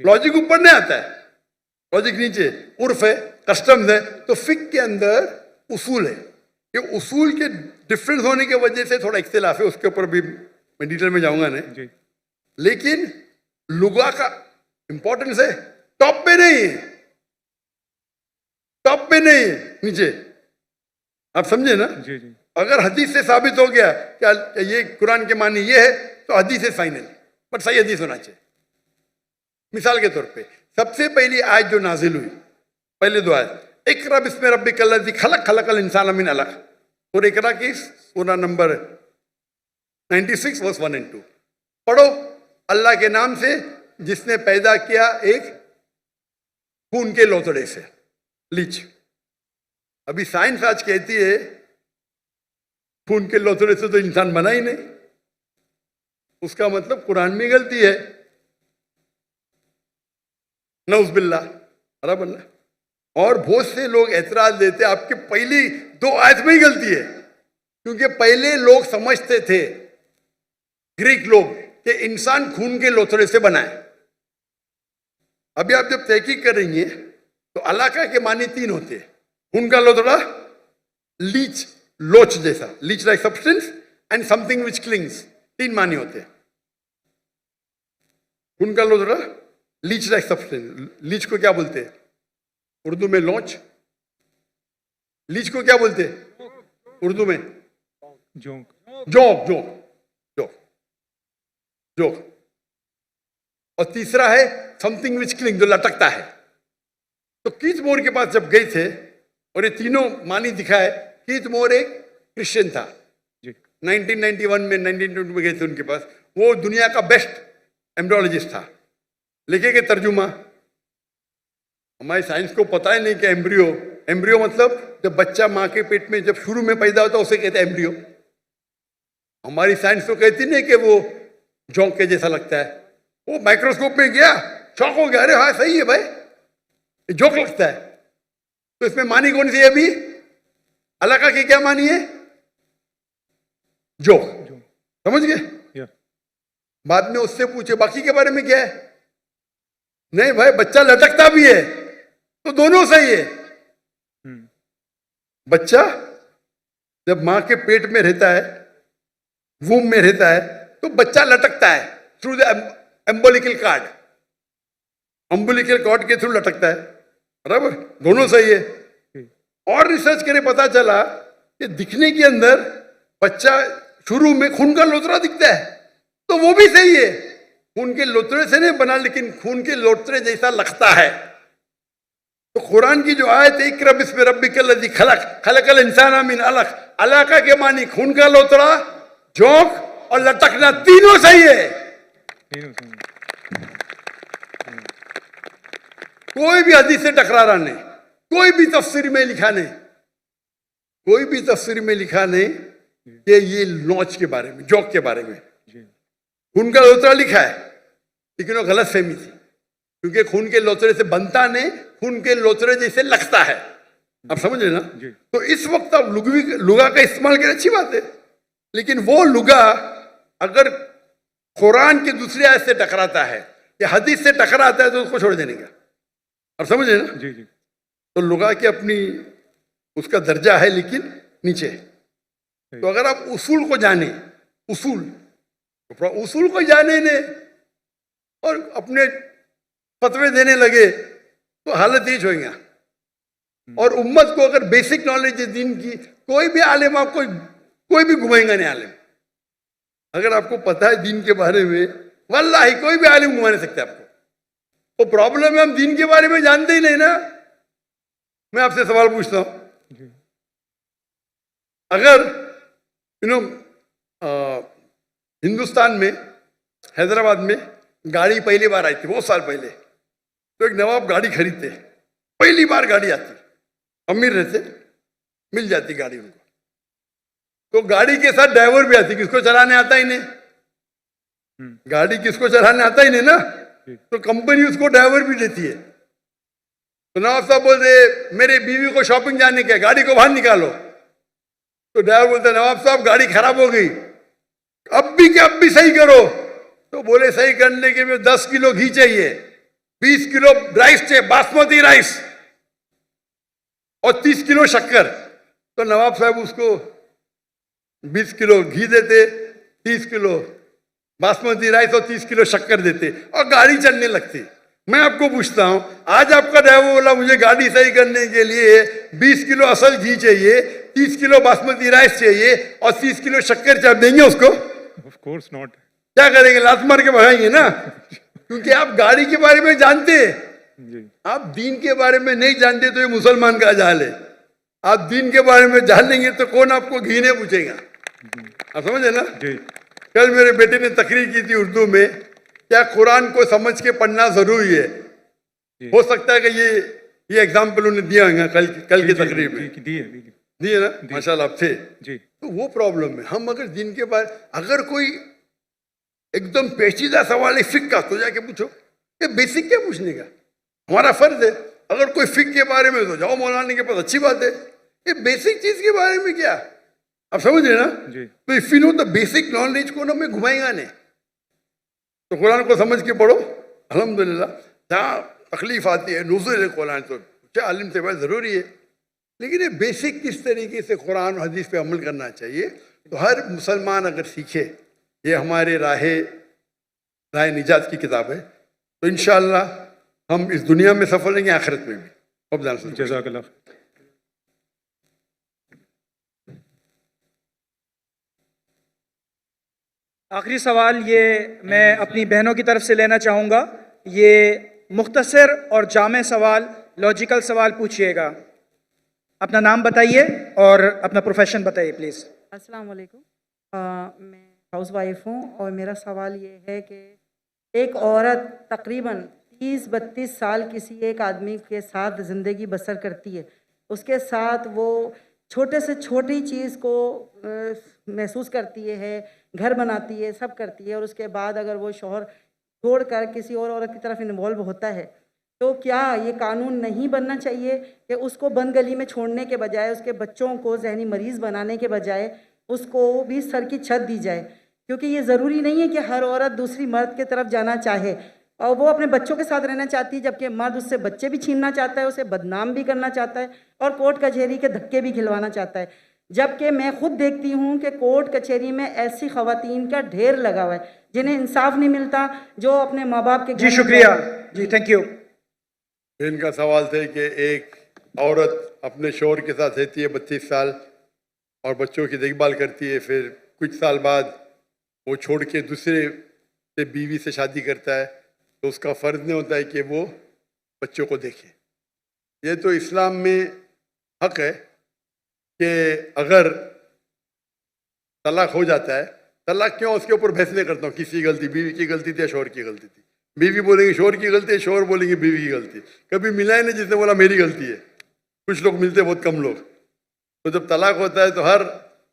लॉजिक ऊपर नहीं आता है, लॉजिक नीचे, उर्फ है, कस्टम्स है। तो फिक के अंदर उसूल है, ये उसूल के डिफरेंस होने की वजह से थोड़ा इख्तिलाफ है, उसके ऊपर भी मैं डिटेल में जाऊंगा नहीं। जी लेकिन लुगा का इंपॉर्टेंस है, टॉप पे नहीं है, टॉप पे नहीं है, नीचे। आप समझे ना? जी जी अगर हदीस से साबित हो गया क्या ये कुरान के मानी ये है, तो हदीस है फाइनल, बट सही हदीस होना चाहिए। मिसाल के तौर पे सबसे पहली आयत जो नाजिल हुई, पहले 2 आयत, इक़रा बिस्मि रब्बिकल लज़ी खलक़ खलक़ल इंसान मिन अलक़, और इक़रा की सूरा नंबर 96 वर्स 1 और 2 पढ़ो। अल्लाह के नाम से जिसने पैदा किया एक खून के लोथड़े से, लीच। अभी साइंस आज कहती है खून के लोथड़े से तो इंसान बना ही नहीं, उसका मतलब कुरान में गलती है, नऊज़-बिल्लाह, बराबर ना। और बहुत से लोग एतराज देते आपके पहली 2 आयत में ही गलती है, क्योंकि पहले लोग समझते थे, ग्रीक लोग, कि इंसान खून के लोथड़े से बना है। अभी आप जब तहकीक करेंगे तो अलाका के मानी 3 होते हैं। खून का लोथड़ा, लीच, लोच जैसा, leech like substance, and something which clings, 3 मानी होते हैं। खून का लोथड़ा, लीच लाइक सब्सटेंस, लीच को क्या बोलते हैं उर्दू में? लौच। लीच को क्या बोलते हैं उर्दू में? जोंक जोक, जोक, जोक, जोक। और तीसरा है समथिंग विच क्लिंग, जो लटकता है। तो कीथ मोर के पास जब गए थे और ये तीनों मानी दिखाए, कीथ मोर एक क्रिश्चियन था, जी 1991 में 1922 में गए थे उनके पास। वो दुनिया का बेस्ट एम्ब्रियोलॉजिस्ट था। लिखे के तर्जुमा, हमारी साइंस को पता ही नहीं कि एम्ब्रियो, एम्ब्रियो मतलब जब बच्चा माँ के पेट में जब शुरू में पैदा होता है उसे कहते हैं एम्ब्रियो। हमारी साइंस तो कहती नहीं कि वो जोंक के जैसा लगता है। वो माइक्रोस्कोप में गया, शॉक हो गया, अरे हाँ सही है भाई, ये जोंक लगता है। तो इसमें मानी कौन सी है? अभी अलका की क्या मानी है? जोक। समझ गए? या बाद में उससे पूछे बाकी के बारे में क्या है? नहीं भाई, बच्चा लटकता भी है, तो दोनों सही है। बच्चा जब मां के पेट में रहता है, वूम में रहता है, तो बच्चा लटकता है थ्रू द एम्बोलिकल कार्ड, अम्बुलिकल कॉर्ड के थ्रू लटकता है, बराबर, दोनों सही है। और रिसर्च करे पता चला कि दिखने के अंदर बच्चा शुरू में खून का लोथड़ा दिखता है, तो वो भी सही है, खून के लोथड़े से नहीं बना, लेकिन खून के लोथड़े जैसा लगता है। तो कुरान की जो आयत है, इक़रा बिस्मि रब्बिकल लज़ी खलक़ खलक़ल इंसान मिन अलक़, अलका के मानी खून का लोथड़ा, जोंक और लटकना, तीनों सही है। तीनों सही। कोई भी हदीस से टकरा रहा नहीं, कोई भी तफसीर में लिखा नहीं, कोई भी तफसीर में लिखा नहीं कि ये लॉन्च के बारे में, जोक के बारे में। खून का लोथड़ा लिखा है, लेकिन वो गलत फहमी थी, क्योंकि खून के लोथड़े से बनता नहीं, खून के लोथड़े जैसे लगता है। आप समझ रहे ना? तो इस वक्त आप लुगा का इस्तेमाल करें, अच्छी बात है, लेकिन वो लुगा अगर कुरान की दूसरी आयत से टकराता है या हदीस से टकराता है तो उसको छोड़ देने का। आप समझ रहे ना? जी जी तो लुगा की अपनी उसका दर्जा है, लेकिन नीचे है। तो अगर आप उसूल को जाने, उसूल को जाने ने और अपने फतवे देने लगे तो हालत ही होएगा। और उम्मत को अगर बेसिक नॉलेज है दीन की, कोई भी आलिम आपको कोई भी घुमाएगा नहीं आलिम। अगर आपको पता है दीन के बारे में, वल्लाही कोई भी आलिम घुमा नहीं सकते आपको। वो प्रॉब्लम है हम दीन के बारे में जानते ही नहीं ना। मैं आपसे सवाल पूछता हूं, अगर हिंदुस्तान में, हैदराबाद में गाड़ी पहली बार आई थी बहुत साल पहले, तो एक नवाब गाड़ी खरीदते, पहली बार गाड़ी आती, अमीर रहते, मिल जाती गाड़ी उनको, तो गाड़ी के साथ ड्राइवर भी आती, किसको चलाने आता ही नहीं, गाड़ी किसको चलाने आता ही नहीं ना, तो कंपनी उसको ड्राइवर भी देती है। तो नवाब साहब बोलते मेरी बीवी को शॉपिंग जाने के, गाड़ी को बाहर निकालो, तो ड्राइवर बोलते नवाब साहब गाड़ी खराब हो गई, अब भी क्या, अब भी सही करो। तो बोले सही करने के लिए 10 किलो घी चाहिए, 20 किलो राइस चाहिए, बासमती राइस, और 30 किलो शक्कर। तो नवाब साहब उसको 20 किलो घी देते, 30 किलो बासमती राइस और 30 किलो शक्कर देते, और गाड़ी चलने लगती। मैं आपको पूछता हूं, आज आपका ड्राइवर बोला मुझे गाड़ी सही करने के लिए 20 किलो असल घी चाहिए, 30 किलो बासमती राइस चाहिए और 30 किलो शक्कर चाहिए, देंगे उसको? Of course not. क्या करेंगे, लात मार के भगाएंगे ना, क्योंकि आप गाड़ी के बारे में जानते हैं, जी आप दीन के बारे में नहीं जानते, तो ये मुसलमान का जाल है। आप दीन के बारे में जान लेंगे तो कौन आपको घी नहीं पूछेगा, आप समझे ना। जी कल मेरे बेटे ने तकरीर की थी उर्दू में, क्या कुरान को समझ के पढ़ना जरूरी है। हो सकता है कि ये एग्जाम्पल उन्हें दिया होगा कल की तकरीर में, दिए ना, माशाल्लाह आप थे जी। तो वो प्रॉब्लम है। हम अगर दिन के बाद अगर कोई एकदम पेचीदा सवाल है फिक का, तो जाके पूछो, ये बेसिक क्या पूछने का, हमारा फर्ज है। अगर कोई फिक के बारे में तो जाओ मौलाना के पास, अच्छी बात है, ये बेसिक चीज के बारे में क्या, आप समझ रहे ना। तो if you know the basic knowledge को ना मैं घुमाएगा नहीं, तो कुरान को समझ के पढ़ो। अल्हम्दुलिल्लाह जहाँ तकलीफ आती है नुज़ुल कुरान, तो क्या आलिम से बात ज़रूरी है, लेकिन ये बेसिक किस तरीके से कुरान और हदीस पे अमल करना चाहिए, तो हर मुसलमान अगर सीखे, ये हमारे राह निजात की किताब है, तो इंशाअल्लाह हम इस दुनिया में सफल रहेंगे, आखिरत में भी। अब जज़ाकल्लाह। आखिरी सवाल ये मैं अपनी बहनों की तरफ से लेना चाहूँगा। ये मुख्तसर और जामे सवाल, लॉजिकल सवाल पूछिएगा। अपना नाम बताइए और अपना प्रोफेशन बताइए प्लीज़। अस्सलाम वालेकुम। मैं हाउस वाइफ हूँ और मेरा सवाल ये है कि एक औरत तकरीबन 30-32 साल किसी एक आदमी के साथ ज़िंदगी बसर करती है, उसके साथ वो छोटे से छोटी चीज़ को महसूस करती है, घर बनाती है, सब करती है, और उसके बाद अगर वो शौहर छोड़कर किसी और औरत की तरफ इन्वॉल्व होता है, तो क्या ये कानून नहीं बनना चाहिए कि उसको बंद गली में छोड़ने के बजाय, उसके बच्चों को जहनी मरीज़ बनाने के बजाय उसको भी सर की छत दी जाए? क्योंकि ये ज़रूरी नहीं है कि हर औरत दूसरी मर्द की तरफ जाना चाहे, और वो अपने बच्चों के साथ रहना चाहती है, जबकि मर्द उससे बच्चे भी छीनना चाहता है, उसे बदनाम भी करना चाहता है और कोर्ट कचहरी के धक्के भी खिलवाना चाहता है। जबकि मैं खुद देखती हूँ कि कोर्ट कचहरी में ऐसी ख़वातीन का ढेर लगा हुआ है जिन्हें इंसाफ नहीं मिलता, जो अपने माँ बाप के जी शुक्रिया जी, थैंक यू। इनका सवाल थे कि एक औरत अपने शौहर के साथ रहती है 32 साल और बच्चों की देखभाल करती है, फिर कुछ साल बाद वो छोड़ के दूसरे से बीवी से शादी करता है, तो उसका फ़र्ज नहीं होता है कि वो बच्चों को देखे। ये तो इस्लाम में हक है कि अगर तलाक हो जाता है, तलाक क्यों, उसके ऊपर बहस नहीं करता हूँ, किसी गलती, बीवी की गलती थी या शौहर की गलती थी। बीवी बोलेंगे शौहर की गलती है, शौहर बोलेंगे बीवी की गलती। कभी मिला ही नहीं जिसने बोला मेरी गलती है, कुछ लोग मिलते, बहुत कम लोग। तो जब तलाक होता है तो हर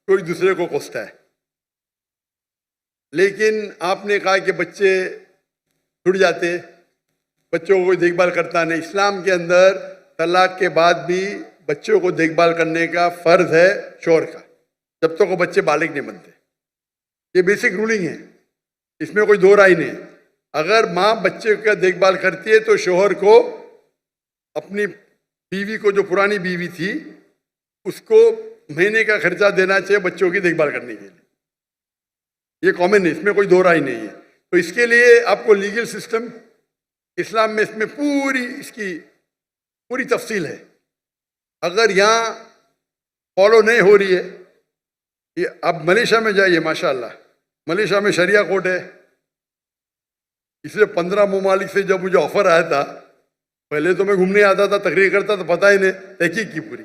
कोई दूसरे को कोसता है। लेकिन आपने कहा कि बच्चे छूट जाते, बच्चों को कोई देखभाल करता नहीं। इस्लाम के अंदर तलाक के बाद भी बच्चों को देखभाल करने का फ़र्ज है शौहर का, जब तक वो बच्चे बालिग नहीं बनते। ये बेसिक रूलिंग है, इसमें कोई दो राय नहीं है। अगर माँ बच्चे का देखभाल करती है तो शौहर को अपनी बीवी को, जो पुरानी बीवी थी, उसको महीने का खर्चा देना चाहिए बच्चों की देखभाल करने के लिए। ये कॉमन है, इसमें कोई दो राय नहीं है। तो इसके लिए आपको लीगल सिस्टम इस्लाम में, इसमें इसकी पूरी तफसील है। अगर यहाँ फॉलो नहीं हो रही है, ये आप मलेशिया में जाइए, माशाल्लाह मलेशिया में शरिया कोर्ट है। इसलिए 15 ममालिक से जब मुझे ऑफर आया था, पहले तो मैं घूमने आता था, तकरीर करता, तो पता ही नहीं, तहकीक की पूरी।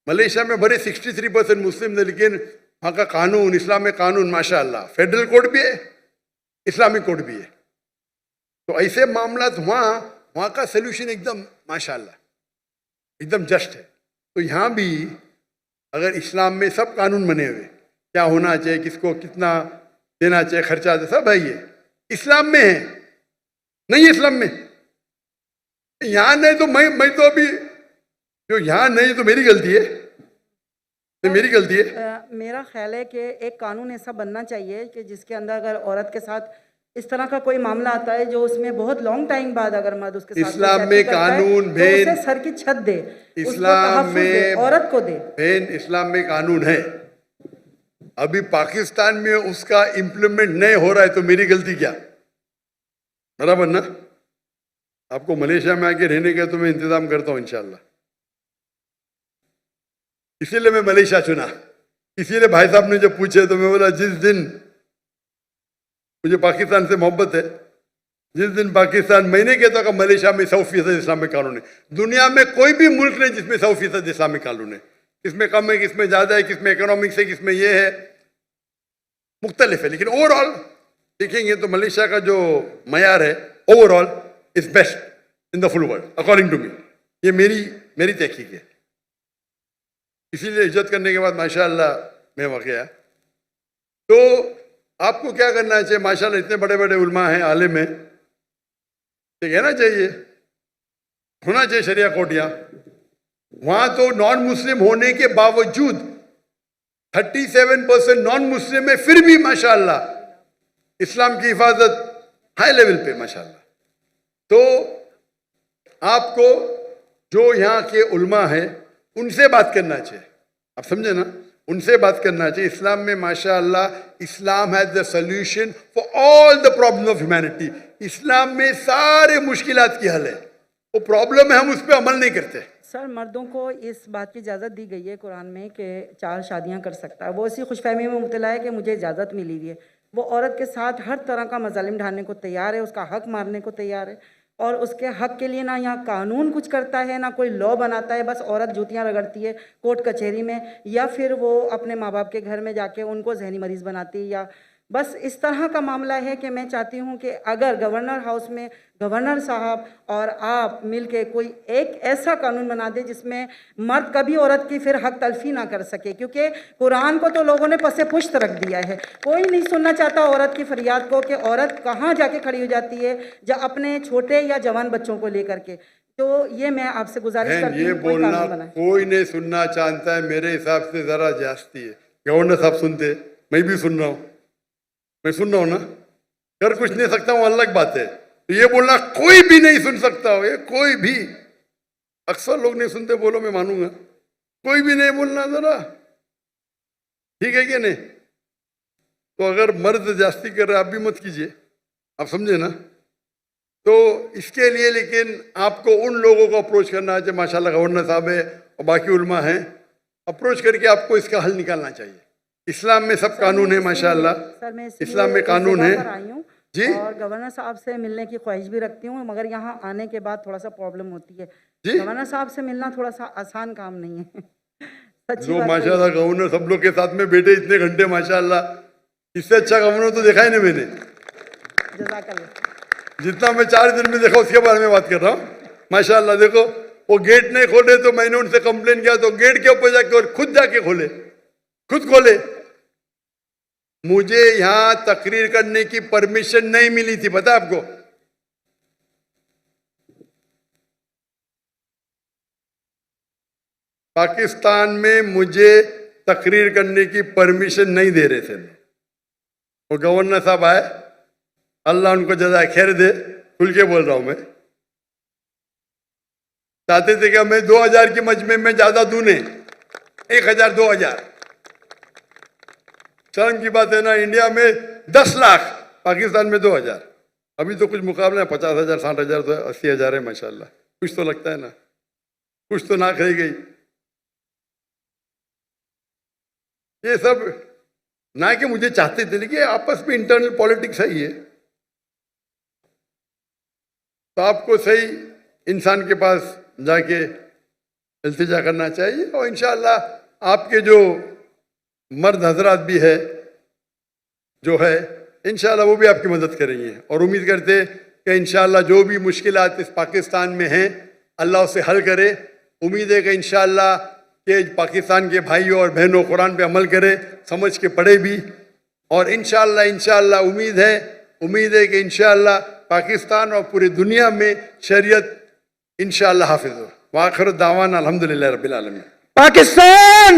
मलेशिया में भले 63% मुस्लिम थे, लेकिन वहाँ का कानून, इस्लामिक कानून माशाल्लाह, फेडरल कोर्ट भी है, इस्लामिक कोर्ट भी है। तो ऐसे मामला वहाँ का सोल्यूशन एकदम माशाल्लाह एकदम जस्ट है। तो यहाँ भी अगर इस्लाम में सब कानून बने हुए, क्या होना चाहिए, किसको कितना देना चाहिए, खर्चा सब है, ये इस्लाम में है। नहीं इस्लाम में यहाँ नहीं, तो मैं तो अभी जो यहाँ नहीं तो मेरी गलती है, ये मेरी गलती है। मेरा ख्याल है कि एक कानून ऐसा बनना चाहिए कि जिसके अंदर अगर औरत के साथ इस तरह का कोई मामला आता है जो उसमें बहुत लॉन्ग टाइम बाद अगर मर्द उसके साथ इस्लाम कोई में करता है, कानून तो भेद, उसे सर की छत दे, उसको इस्लाम तहफ़्फ़ुज़ दे, में औरत को दे। बहन इस्लाम में कानून है, अभी पाकिस्तान में उसका इम्प्लीमेंट नहीं हो रहा है, तो मेरी गलती क्या? बराबर ना? आपको मलेशिया में आके रहने का तो मैं इंतजाम करता हूँ इंशाल्लाह, इसीलिए मैं मलेशिया चुना। इसीलिए भाई साहब ने जब पूछे तो मैं बोला जिस दिन मुझे पाकिस्तान से मोहब्बत है, जिस दिन पाकिस्तान, मैंने कहता कि मलेशिया में 100% इस्लामिक कानून है। दुनिया में कोई भी मुल्क नहीं जिसमें 100% इस्लामिक कानून है, किसमें कम है, किसमें ज़्यादा है, किसमें इकोनॉमिक्स है, किसमें ये है, मुख्तलिफ है। लेकिन ओवरऑल देखेंगे तो मलेशिया का जो मयार है overall is best in the full world according to me. ये मेरी तहकीक है। इसीलिए इज्जत करने के बाद माशाअल्लाह मैं वहाँ गया। तो आपको क्या करना चाहिए? माशाअल्लाह इतने बड़े बड़े उलमा हैं, आलिम हैं, तो कहना चाहिए, होना चाहिए शरिया कोर्टियाँ। वहाँ तो नॉन मुस्लिम होने के बावजूद 37% नॉन मुस्लिम है, फिर भी माशाअल्लाह इस्लाम की हिफाजत हाई लेवल पे माशाअल्लाह। तो आपको जो यहाँ के उलमा हैं उनसे बात करना चाहिए, आप समझे ना, उनसे बात करना चाहिए। इस्लाम में माशाअल्लाह Islam has the solution for all the problem of humanity. Islam में सारे मुश्किलात की हल है। वो प्रॉब्लम है हम उस पर अमल नहीं करते। सर, मर्दों को इस बात की इजाज़त दी गई है कुरान में कि 4 शादियां कर सकता है। वो इसी खुशफहमी में मुब्तला है कि मुझे इजाज़त मिली हुई है। वो औरत के साथ हर तरह का मजालिम ढालने को तैयार है, उसका हक मारने को तैयार है, और उसके हक के लिए ना यहाँ कानून कुछ करता है ना कोई लॉ बनाता है। बस औरत जूतियाँ रगड़ती है कोर्ट कचहरी में, या फिर वो अपने माँ बाप के घर में जाके उनको जहनी मरीज़ बनाती है, या बस इस तरह का मामला है कि मैं चाहती हूँ कि अगर गवर्नर हाउस में गवर्नर साहब और आप मिलके कोई एक ऐसा कानून बना दे जिसमें मर्द कभी औरत की फिर हक तलफी ना कर सके, क्योंकि कुरान को तो लोगों ने पसे पुश्त रख दिया है। कोई नहीं सुनना चाहता औरत की फरियाद को कि औरत कहाँ जाके खड़ी हो जाती है जब अपने छोटे या जवान बच्चों को लेकर के। तो ये मैं आपसे गुजारिश करती ये हूँ कोई बोलना कानून बनाए। कोई नहीं सुनना चाहता है, मेरे हिसाब से जरा जास्ती है। गवर्नर साहब सुनते, मैं भी सुन रहा हूँ, मैं सुन रहा हूँ ना, कर कुछ नहीं सकता हूँ, अलग बात है। तो ये बोलना कोई भी नहीं सुन सकता हो, ये कोई भी, अक्सर लोग नहीं सुनते, बोलो मैं मानूंगा, कोई भी नहीं बोलना जरा, ठीक है कि नहीं? तो अगर मर्द जास्ती कर रहे आप भी मत कीजिए, आप समझे ना। तो इसके लिए लेकिन आपको उन लोगों को अप्रोच करना चाहिए, माशाल्लाह गवर्नर साहब है और बाकी उलमा हैं, अप्रोच करके आपको इसका हल निकालना चाहिए। इस्लाम में सब कानून है माशाल्लाह, इस्लाम में कानून है जी। और गवर्नर साहब से मिलने की ख्वाहिश भी रखती हूँ, मगर यहाँ आने के बाद थोड़ा सा प्रॉब्लम होती है जी। गवर्नर साहब से मिलना थोड़ा सा आसान काम नहीं है। सच्ची जो बात माशाल्लाह गवर्नर सब लोग के साथ में बैठे इतने घंटे, माशाल्लाह, इससे अच्छा गवर्नर तो देखा ही नहीं मैंने। जज़ाकल्लाह। जितना मैं 4 दिन में देखा उसके बारे में बात कर रहा हूँ माशाल्लाह। देखो वो गेट नहीं खोले तो मैंने उनसे कंप्लेन किया, तो गेट के ऊपर जाके और खुद जाके खोले, खुद खोले। मुझे यहां तकरीर करने की परमिशन नहीं मिली थी, पता आपको? पाकिस्तान में मुझे तकरीर करने की परमिशन नहीं दे रहे थे। वो गवर्नर साहब आए, अल्लाह उनको जज़ाए खैर दे, खुल के बोल रहा हूं मैं, चाहते थे कि मैं 2000 की मजमे में ज्यादा दूं नहीं, 1000 2000। शर्म की बात है ना, इंडिया में 10 लाख, पाकिस्तान में 2000। अभी तो कुछ मुकाबला है, 50,000 60,000 तो 80,000 है माशाल्लाह। कुछ तो लगता है ना, कुछ तो नाक रह गई। ये सब ना कि मुझे चाहते थे, लेकिन आपस में इंटरनल पॉलिटिक्स है ये। तो आपको सही इंसान के पास जाके इल्तिजा करना चाहिए, और इंशाअल्लाह आपके जो मर्द हजरात भी है जो है, इंशाअल्लाह वो भी आपकी मदद करेंगे। और उम्मीद करते कि इंशाअल्लाह जो भी मुश्किलात इस पाकिस्तान में हैं अल्लाह उसे हल करे। उम्मीद है कि इंशाअल्लाह कि पाकिस्तान के भाइयों और बहनों कुरान पे अमल करे, समझ के पढ़े भी, और इंशाअल्लाह उम्मीद है कि इंशाअल्लाह पाकिस्तान और पूरी दुनिया में शरीयत इंशाअल्लाह हाफिज हो। वाखिर दावाना अल्हम्दुलिल्लाह रब्बिल आलमीन। पाकिस्तान